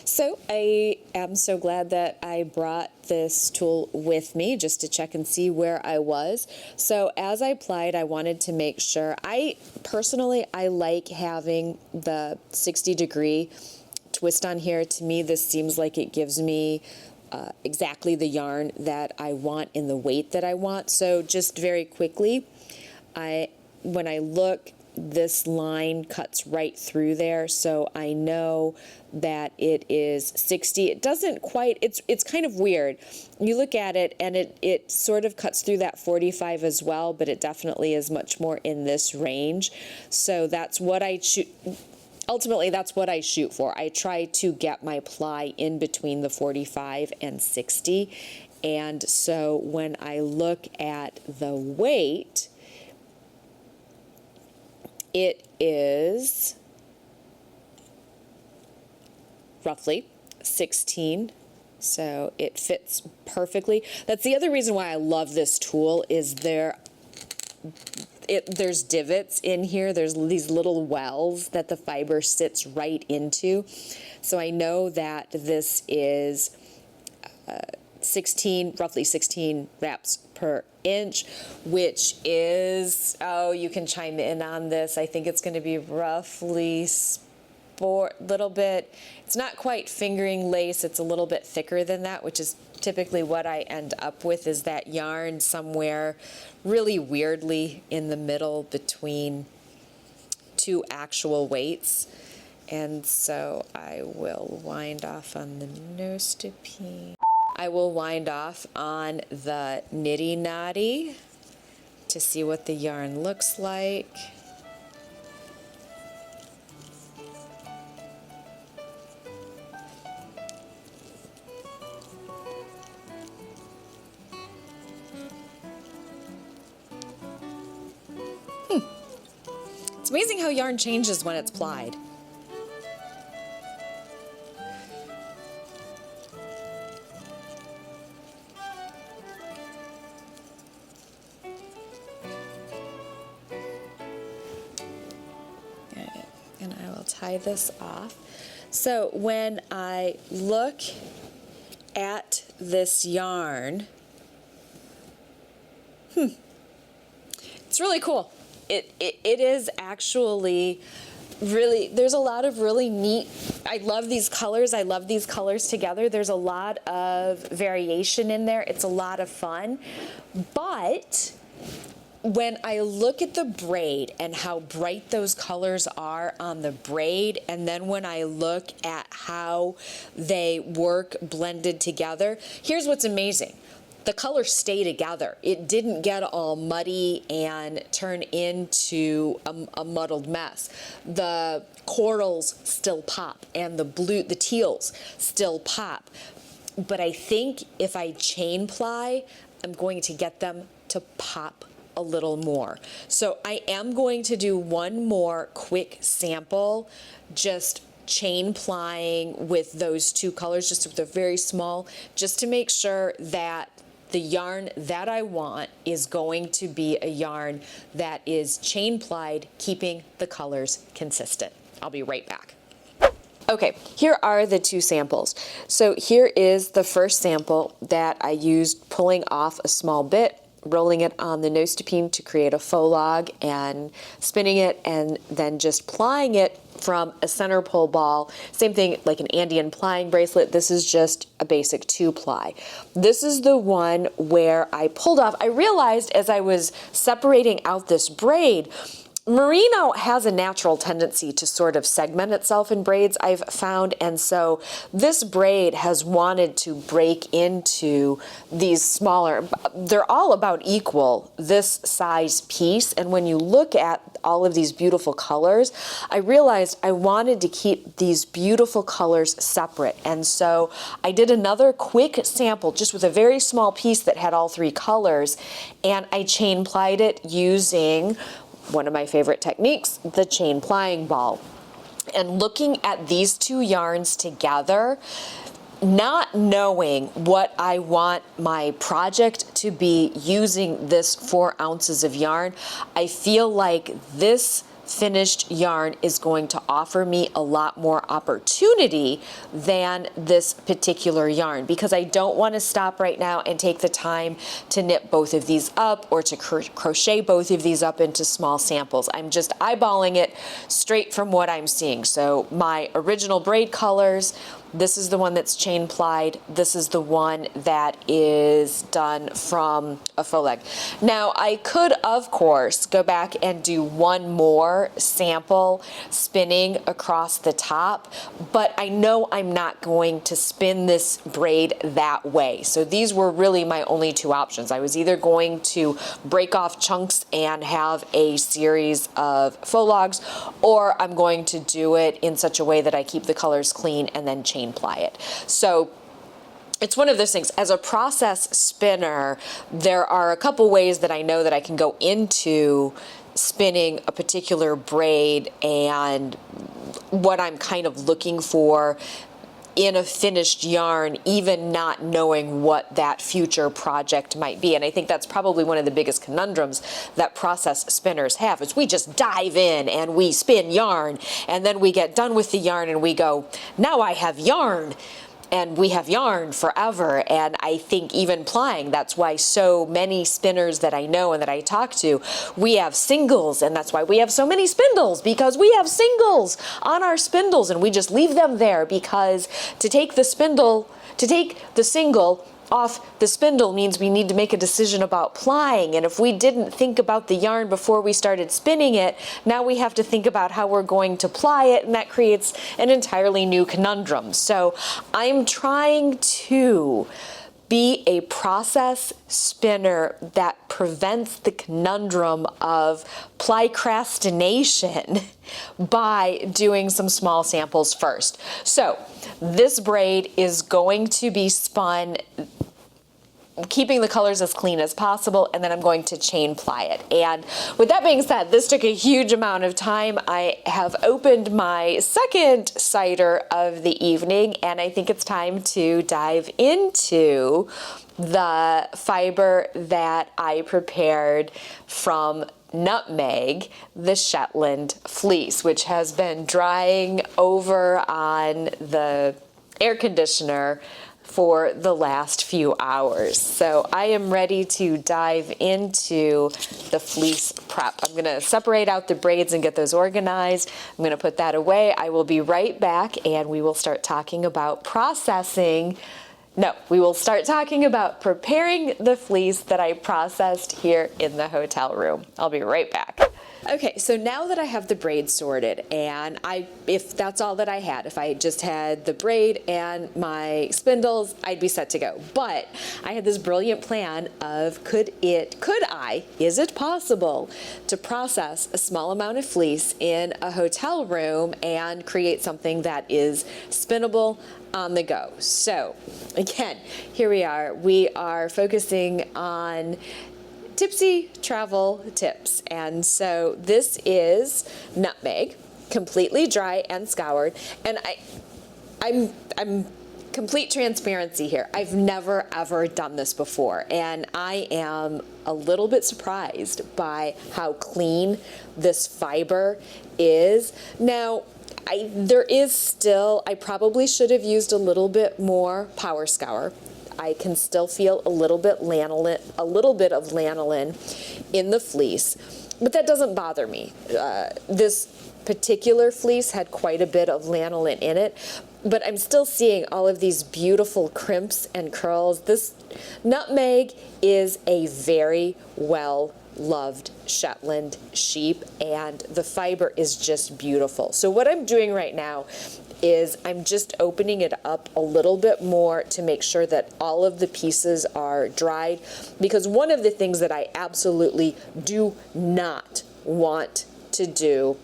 So I am so glad that I brought this tool with me just to check and see where I was. So as I plied, I wanted to make sure, I like having the 60-degree twist on here. To me, this seems like it gives me exactly the yarn that I want in the weight that I want. So just very quickly, when I look, this line cuts right through there, so I know that it is 60. It doesn't quite, it's kind of weird. You look at it and it sort of cuts through that 45 as well, but it definitely is much more in this range. So that's what I choose. Ultimately, that's what I shoot for. I try to get my ply in between the 45 and 60. And so when I look at the weight, it is roughly 16. So it fits perfectly. That's the other reason why I love this tool is there's divots in here. There's these little wells that the fiber sits right into. So I know that this is roughly 16 wraps per inch, which is, you can chime in on this. I think it's going to be roughly little bit, it's not quite fingering lace, it's a little bit thicker than that, which is typically what I end up with, is that yarn somewhere really weirdly in the middle between two actual weights. And so I will wind off on the Nostepinne. I will wind off on the Noddy to see what the yarn looks like. amazing how yarn changes when it's plied. And I will tie this off. So when I look at this yarn, it's really cool. It is actually really, there's a lot of really neat, I love these colors. I love these colors together. There's a lot of variation in there. It's a lot of fun. But when I look at the braid and how bright those colors are on the braid, and then when I look at how they work blended together, here's what's amazing. The colors stay together. It didn't get all muddy and turn into a muddled mess. The corals still pop, and the blue, the teals still pop. But I think if I chain ply, I'm going to get them to pop a little more. So I am going to do one more quick sample, just chain plying with those two colors, just with a very small, just to make sure that the yarn that I want is going to be a yarn that is chain plied, keeping the colors consistent. I'll be right back. Okay, here are the two samples. So here is the first sample that I used, pulling off a small bit, rolling it on the Nostepinne to create a fauxlog, and spinning it, and then just plying it from a center pull ball. Same thing like an Andean plying bracelet. This is just a basic 2-ply. This is the one where I pulled off. I realized as I was separating out this braid, merino has a natural tendency to sort of segment itself in braids, I've found, and so this braid has wanted to break into these smaller, they're all about equal, this size piece, and when you look at all of these beautiful colors, I realized I wanted to keep these beautiful colors separate, and so I did another quick sample just with a very small piece that had all three colors, and I chain plied it using one of my favorite techniques, the chain plying ball. And looking at these two yarns together, not knowing what I want my project to be using this 4 ounces of yarn, I feel like this finished yarn is going to offer me a lot more opportunity than this particular yarn, because I don't want to stop right now and take the time to knit both of these up or to crochet both of these up into small samples. I'm just eyeballing it straight from what I'm seeing. So my original braid colors, this is the one that's chain plied. This is the one that is done from a fauxlog. Now I could, of course, go back and do one more sample spinning across the top, but I know I'm not going to spin this braid that way. So these were really my only two options. I was either going to break off chunks and have a series of fauxlogs, or I'm going to do it in such a way that I keep the colors clean and then chain ply it. So it's one of those things. As a process spinner, there are a couple ways that I know that I can go into spinning a particular braid and what I'm kind of looking for in a finished yarn, even not knowing what that future project might be. And I think that's probably one of the biggest conundrums that process spinners have, is we just dive in and we spin yarn, and then we get done with the yarn and we go, now I have yarn. And we have yarn forever. And I think even plying, that's why so many spinners that I know and that I talk to, we have singles, and that's why we have so many spindles, because we have singles on our spindles and we just leave them there, because to take the single off the spindle means we need to make a decision about plying, and if we didn't think about the yarn before we started spinning it, now we have to think about how we're going to ply it, and that creates an entirely new conundrum. So I'm trying to be a process spinner that prevents the conundrum of plycrastination by doing some small samples first. So this braid is going to be spun keeping the colors as clean as possible, and then I'm going to chain ply it. And with that being said, this took a huge amount of time. I have opened my second cider of the evening, and I think it's time to dive into the fiber that I prepared from Nutmeg, the Shetland fleece, which has been drying over on the air conditioner for the last few hours. So I am ready to dive into the fleece prep. I'm gonna separate out the braids and get those organized. I'm gonna put that away. I will be right back, and we will start talking about processing. No, we will start talking about preparing the fleece that I processed here in the hotel room. I'll be right back. Okay, so now that I have the braid sorted, and if that's all that I had, if I just had the braid and my spindles, I'd be set to go. But I had this brilliant plan of is it possible to process a small amount of fleece in a hotel room and create something that is spinnable on the go? So again, here we are. We are focusing on Tipsy travel tips. And so this is Nutmeg, completely dry and scoured. And I'm complete transparency here. I've never ever done this before, and I am a little bit surprised by how clean this fiber is. Now, I probably should have used a little bit more power scour. I can still feel a little bit of lanolin in the fleece, but that doesn't bother me. This particular fleece had quite a bit of lanolin in it, but I'm still seeing all of these beautiful crimps and curls. This Nutmeg is a very well-loved Shetland sheep, and the fiber is just beautiful. So what I'm doing right now is I'm just opening it up a little bit more to make sure that all of the pieces are dried, because one of the things that I absolutely do not want to do,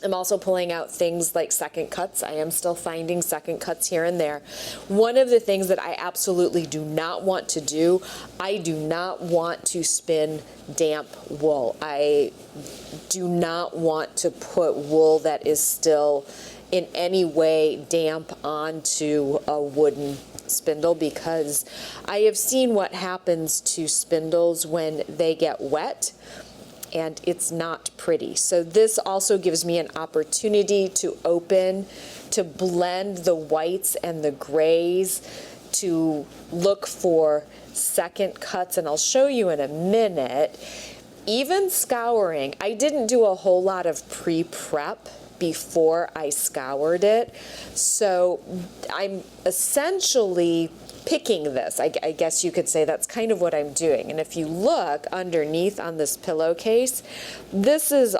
I'm also pulling out things like second cuts. I am still finding second cuts here and there. One of the things that I absolutely do not want to do, I do not want to spin damp wool. I do not want to put wool that is still in any way damp onto a wooden spindle, because I have seen what happens to spindles when they get wet, and it's not pretty. So this also gives me an opportunity to blend the whites and the grays, to look for second cuts, and I'll show you in a minute. Even scouring, I didn't do a whole lot of pre-prep before I scoured it. So I'm essentially picking this. I guess you could say that's kind of what I'm doing. And if you look underneath on this pillowcase, this is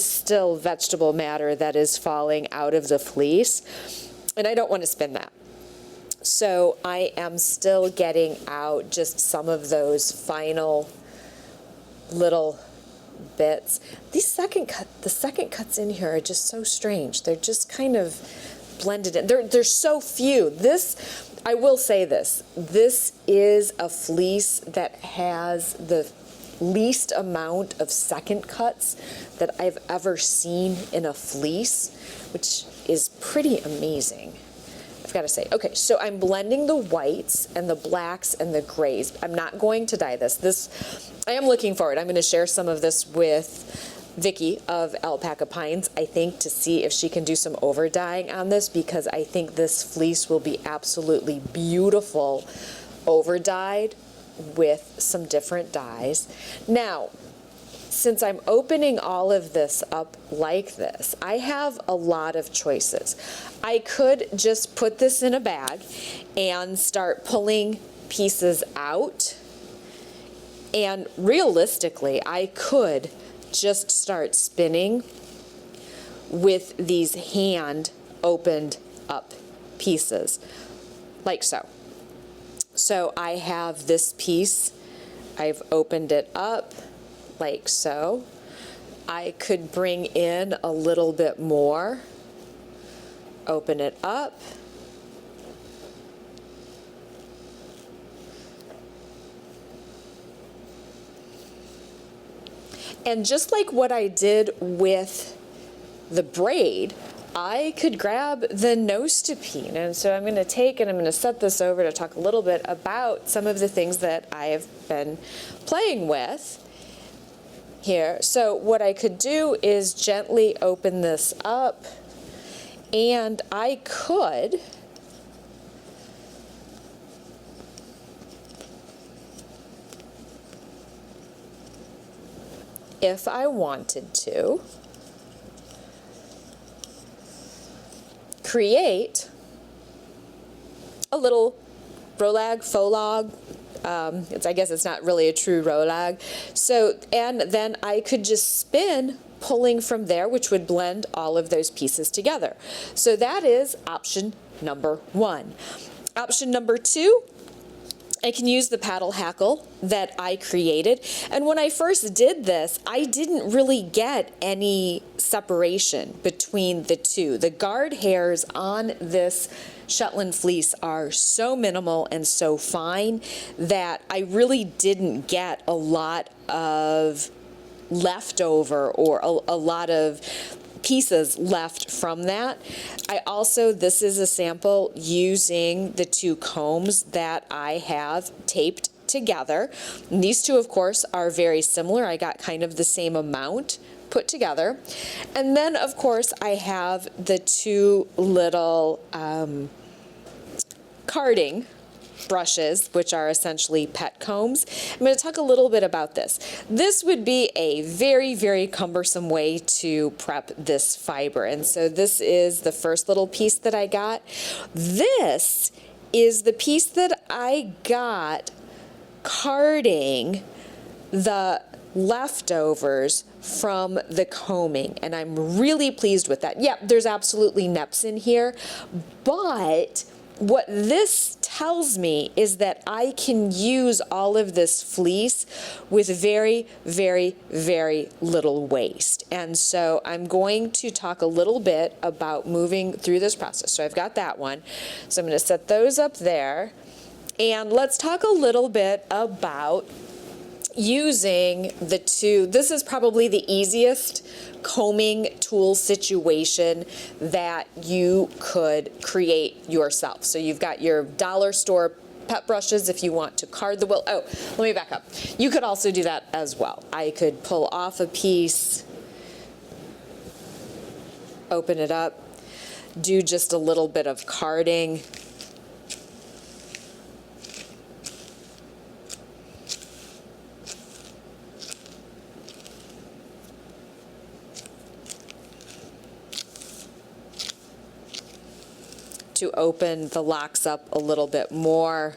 still vegetable matter that is falling out of the fleece, and I don't want to spin that. So I am still getting out just some of those final little bits. The second cuts in here are just so strange. They're just kind of blended in. There's so few. I will say this is a fleece that has the least amount of second cuts that I've ever seen in a fleece, which is pretty amazing, I've got to say. Okay, so I'm blending the whites and the blacks and the grays. I'm not going to dye this. I am looking forward. I'm going to share some of this with Vicky of Alpaca Pines, I think, to see if she can do some over dyeing on this, because I think this fleece will be absolutely beautiful over dyed with some different dyes. Now, since I'm opening all of this up like this, I have a lot of choices. I could just put this in a bag and start pulling pieces out, and realistically, I could just start spinning with these hand opened up pieces, like so. So I have this piece, I've opened it up like so. I could bring in a little bit more, open it up, And just like what I did with the braid, I could grab the Nostepinne. And so I'm going to take and I'm going to set this over to talk a little bit about some of the things that I have been playing with here. So what I could do is gently open this up, and I could if I wanted to create a little fauxlog. I guess it's not really a true rolag. So, and then I could just spin, pulling from there, which would blend all of those pieces together. So that is option number one. Option number two, I can use the paddle hackle that I created. And when I first did this, I didn't really get any separation between the two. The guard hairs on this Shetland fleece are so minimal and so fine that I really didn't get a lot of leftover or a lot of pieces left from that. This is a sample using the two combs that I have taped together. And these two, of course, are very similar. I got kind of the same amount put together. And then, of course, I have the two little carding brushes, which are essentially pet combs. I'm going to talk a little bit about this. This would be a very, very cumbersome way to prep this fiber. And so this is the first little piece that I got. This is the piece that I got carding the leftovers from the combing, and I'm really pleased with that. Yeah, there's absolutely neps in here, but what this tells me is that I can use all of this fleece with very, very, very little waste. And so I'm going to talk a little bit about moving through this process. So I've got that one. So I'm going to set those up there. And let's talk a little bit about using the two. This is probably the easiest combing tool situation that you could create yourself. So you've got your dollar store pet brushes if you want to card the will. Oh, let me back up. You could also do that as well. I could pull off a piece, open it up, do just a little bit of carding. To open the locks up a little bit more.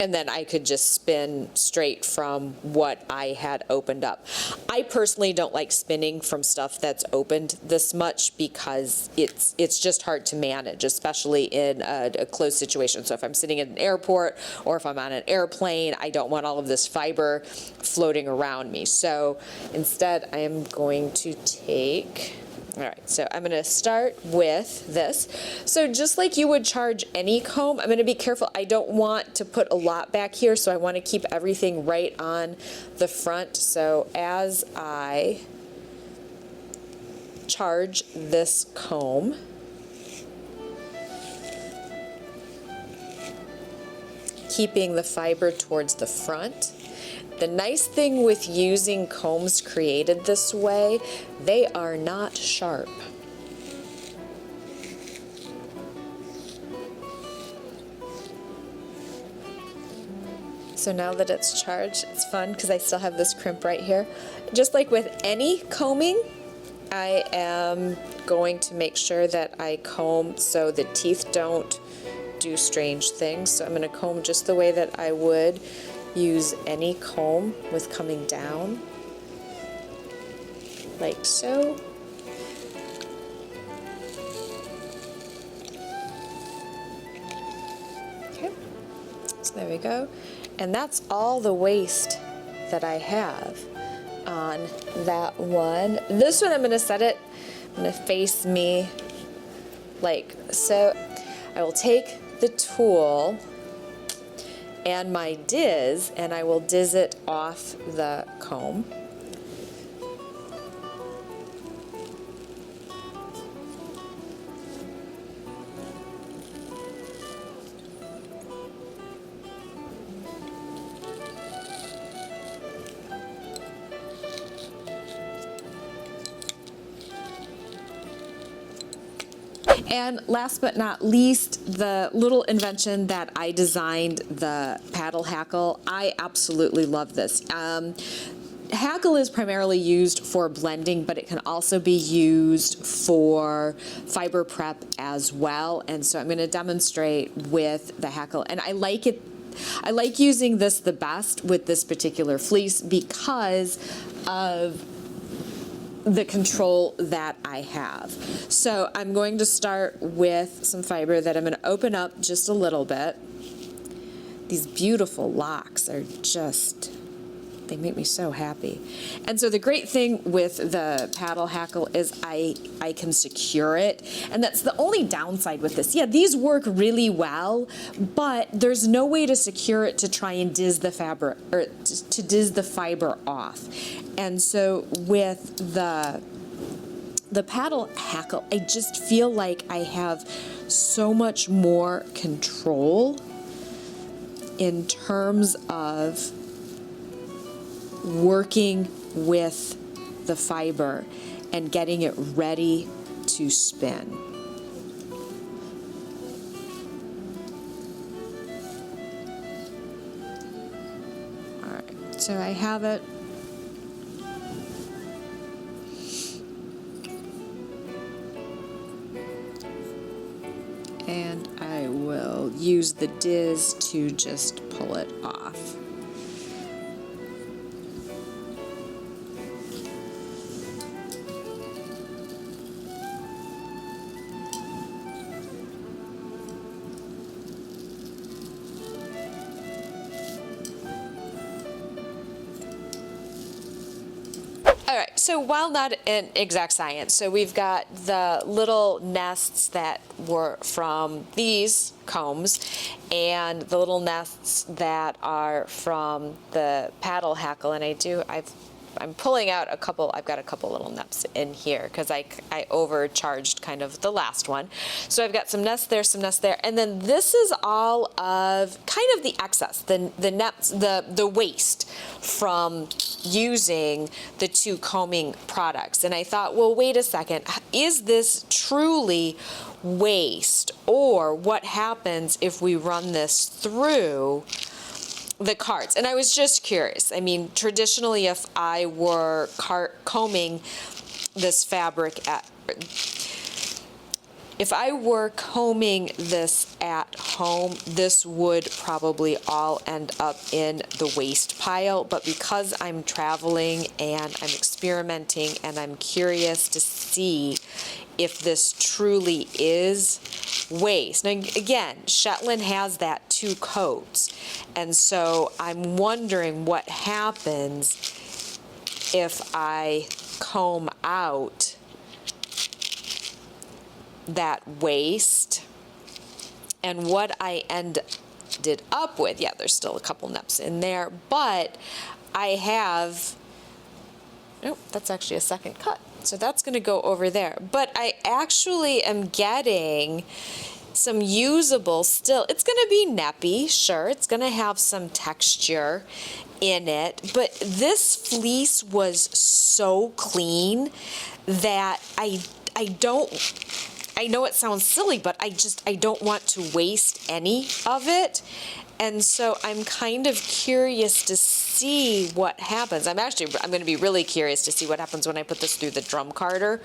And then I could just spin straight from what I had opened up. I personally don't like spinning from stuff that's opened this much because it's just hard to manage, especially in a closed situation. So if I'm sitting in an airport or if I'm on an airplane, I don't want all of this fiber floating around me. So instead, I am going to take... All right, so I'm going to start with this. So just like you would charge any comb, I'm going to be careful. I don't want to put a lot back here, so I want to keep everything right on the front. So as I charge this comb, keeping the fiber towards the front. The nice thing with using combs created this way, they are not sharp. So now that it's charged, it's fun because I still have this crimp right here. Just like with any combing, I am going to make sure that I comb so the teeth don't do strange things. So I'm going to comb just the way that I would use any comb with coming down, like so. Okay, so there we go. And that's all the waste that I have on that one. This one I'm going to set it, I'm going to face me like so. I will take the tool and my Diz, and I will Diz it off the comb. And last but not least, the little invention that I designed, the paddle hackle. I absolutely love this. Hackle is primarily used for blending, but it can also be used for fiber prep as well. And so I'm going to demonstrate with the hackle. And I like it. I like using this the best with this particular fleece because of the control that I have. So I'm going to start with some fiber that I'm going to open up just a little bit. These beautiful locks are just, they make me so happy. And so the great thing with the paddle hackle is I can secure it. And that's the only downside with this. Yeah, these work really well, but there's no way to secure it to try and Diz the fabric, or to Diz the fiber off. And so with the paddle hackle, I just feel like I have so much more control in terms of working with the fiber and getting it ready to spin. All right, so I have it. And I will use the Diz to just pull it off. All right, so while not an exact science, so we've got the little nests that were from these combs and the little nests that are from the paddle hackle, and I'm pulling out a couple. I've got a couple little nests in here because I overcharged kind of the last one. So I've got some nests there, and then this is all of kind of the excess, the nets, the waste from using the two combing products. And I thought, well, wait a second, is this truly waste, or what happens if we run this through the cards? And I was just curious. I mean, traditionally, if I were combing this fabric if I were combing this at home, this would probably all end up in the waste pile. But because I'm traveling and I'm experimenting and I'm curious to see if this truly is waste. Now, again, Shetland has that 2 coats. And so I'm wondering what happens if I comb out that waste and what I ended up with. Yeah, there's still a couple neps in there, but I have, oh, that's actually a second cut. So that's going to go over there. But I actually am getting some usable still. It's going to be nappy, sure. It's going to have some texture in it. But this fleece was so clean that I know it sounds silly, but I don't want to waste any of it. And so I'm kind of curious to see what happens. I'm going to be really curious to see what happens when I put this through the drum carder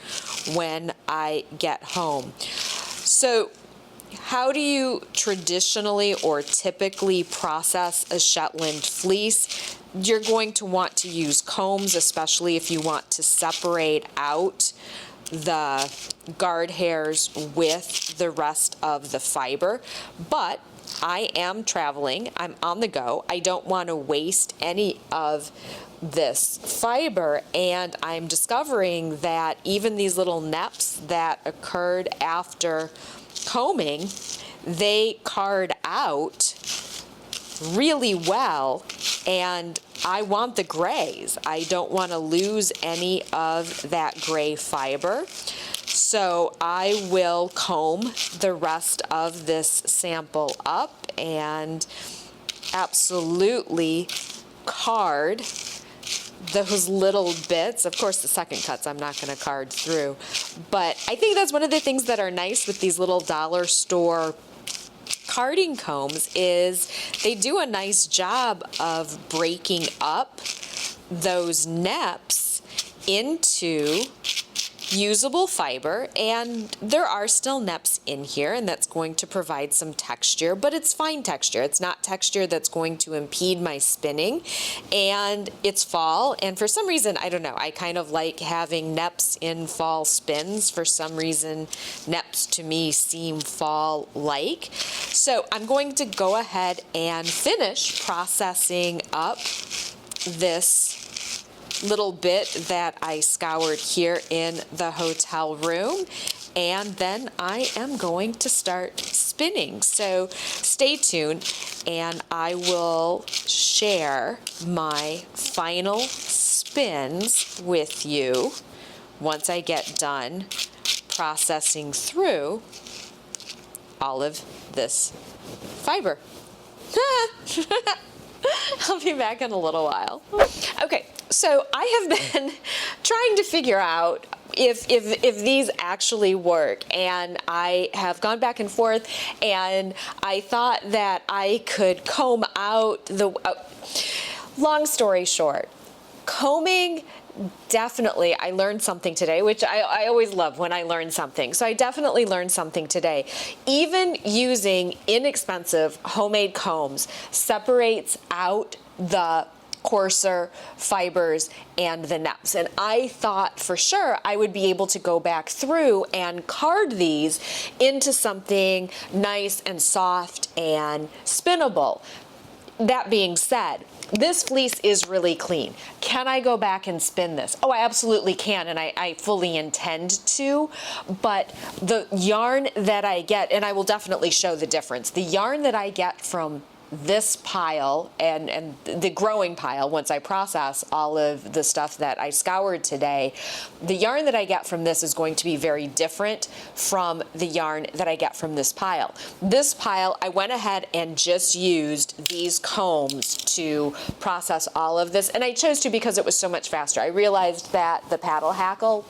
when I get home. So how do you traditionally or typically process a Shetland fleece? You're going to want to use combs, especially if you want to separate out the guard hairs with the rest of the fiber. But I am traveling, I'm on the go, I don't want to waste any of this fiber, and I'm discovering that even these little neps that occurred after combing, they card out really well, and I want the grays. I don't want to lose any of that gray fiber. So I will comb the rest of this sample up and absolutely card those little bits. Of course, the second cuts I'm not going to card through, but I think that's one of the things that are nice with these little dollar store carding combs is they do a nice job of breaking up those neps into usable fiber, and there are still neps in here, and that's going to provide some texture, but it's fine texture. It's not texture that's going to impede my spinning, and it's fall, and for some reason, I don't know, I kind of like having neps in fall spins. For some reason, neps to me seem fall-like. So I'm going to go ahead and finish processing up this little bit that I scoured here in the hotel room, and then I am going to start spinning. So stay tuned, and I will share my final spins with you once I get done processing through all of this fiber. I'll be back in a little while. Okay, so I have been trying to figure out if these actually work, and I have gone back and forth, and I thought that I could comb out the, long story short, combing, definitely, I learned something today, which I always love when I learn something. So I definitely learned something today. Even using inexpensive homemade combs separates out the coarser fibers and the neps. And I thought for sure I would be able to go back through and card these into something nice and soft and spinnable. That being said, this fleece is really clean. Can I go back and spin this? Oh, I absolutely can, and I fully intend to, but the yarn that I get, and I will definitely show the difference, the yarn that I get from this pile and the growing pile, once I process all of the stuff that I scoured today, the yarn that I get from this is going to be very different from the yarn that I get from this pile. This pile, I went ahead and just used these combs to process all of this, and I chose to because it was so much faster. I realized that the paddle hackle,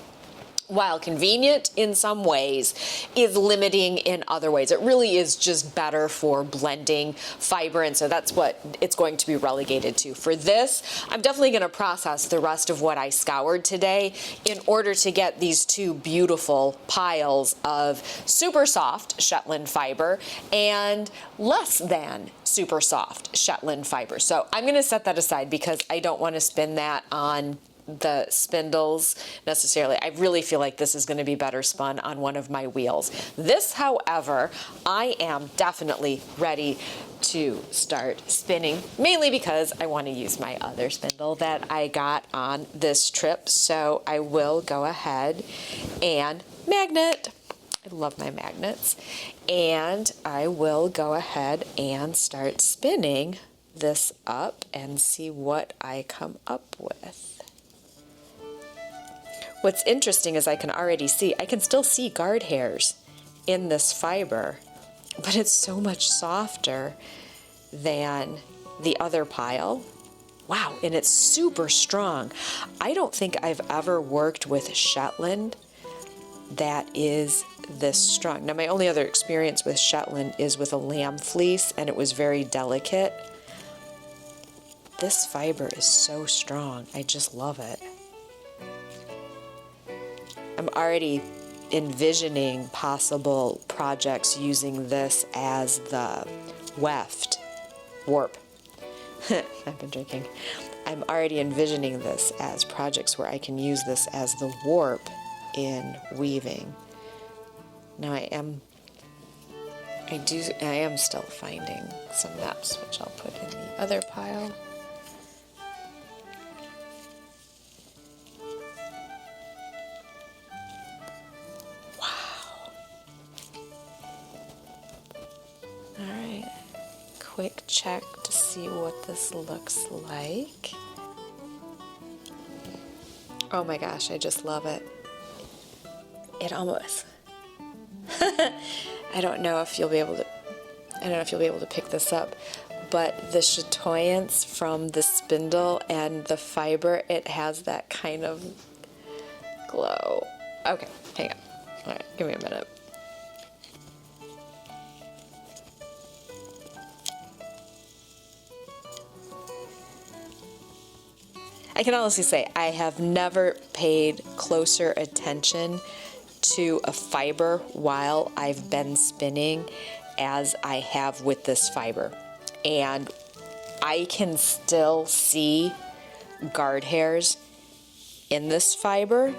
while convenient in some ways, is limiting in other ways. It really is just better for blending fiber, and so that's what it's going to be relegated to. For this, I'm definitely going to process the rest of what I scoured today in order to get these two beautiful piles of super soft Shetland fiber and less than super soft Shetland fiber. So I'm going to set that aside because I don't want to spin that on the spindles necessarily. I really feel like this is going to be better spun on one of my wheels. This, however, I am definitely ready to start spinning, mainly because I want to use my other spindle that I got on this trip. So I will go ahead and magnet. I love my magnets. And I will go ahead and start spinning this up and see what I come up with. What's interesting is I can still see guard hairs in this fiber, but it's so much softer than the other pile. Wow, and it's super strong. I don't think I've ever worked with Shetland that is this strong. Now, my only other experience with Shetland is with a lamb fleece, and it was very delicate. This fiber is so strong. I just love it. I'm already envisioning possible projects using this as the warp. I've been drinking. I'm already envisioning this as projects where I can use this as the warp in weaving. Now I am still finding some neps, which I'll put in the other pile. quick check to see what this looks like. Oh my gosh, I just love it. It almost, I don't know if you'll be able to pick this up, but the chatoyance from the spindle and the fiber, it has that kind of glow. Okay, hang on. All right, give me a minute. I can honestly say I have never paid closer attention to a fiber while I've been spinning as I have with this fiber. And I can still see guard hairs in this fiber,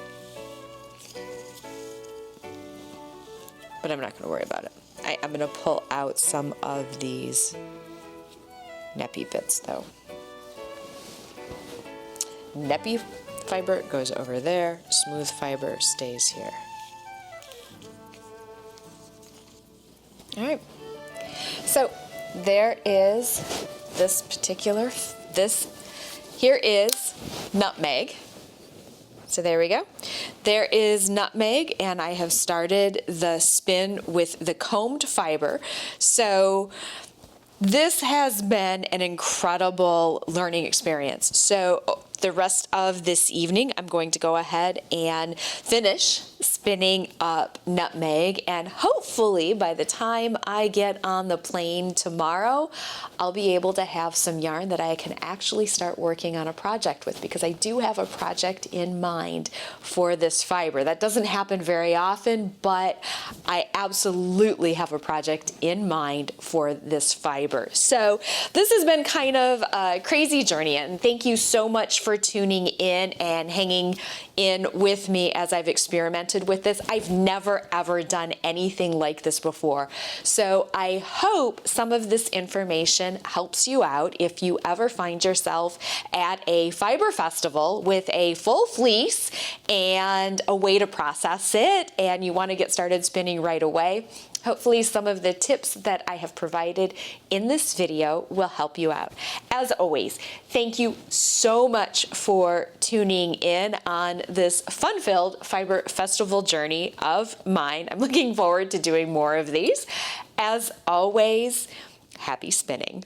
but I'm not going to worry about it. I'm going to pull out some of these neppy bits though. Neppy fiber goes over there, smooth fiber stays here. All right, so there is here is Nutmeg. So there we go. There is Nutmeg, and I have started the spin with the combed fiber. So this has been an incredible learning experience. So the rest of this evening, I'm going to go ahead and finish spinning up Nutmeg, and hopefully by the time I get on the plane tomorrow, I'll be able to have some yarn that I can actually start working on a project with, because I do have a project in mind for this fiber. That doesn't happen very often, but I absolutely have a project in mind for this fiber. So this has been kind of a crazy journey, and thank you so much for tuning in and hanging in with me as I've experimented with this. I've never ever done anything like this before. So I hope some of this information helps you out if you ever find yourself at a fiber festival with a full fleece and a way to process it, and you want to get started spinning right away. Hopefully some of the tips that I have provided in this video will help you out. As always, thank you so much for tuning in on this fun-filled fiber festival journey of mine. I'm looking forward to doing more of these. As always, happy spinning.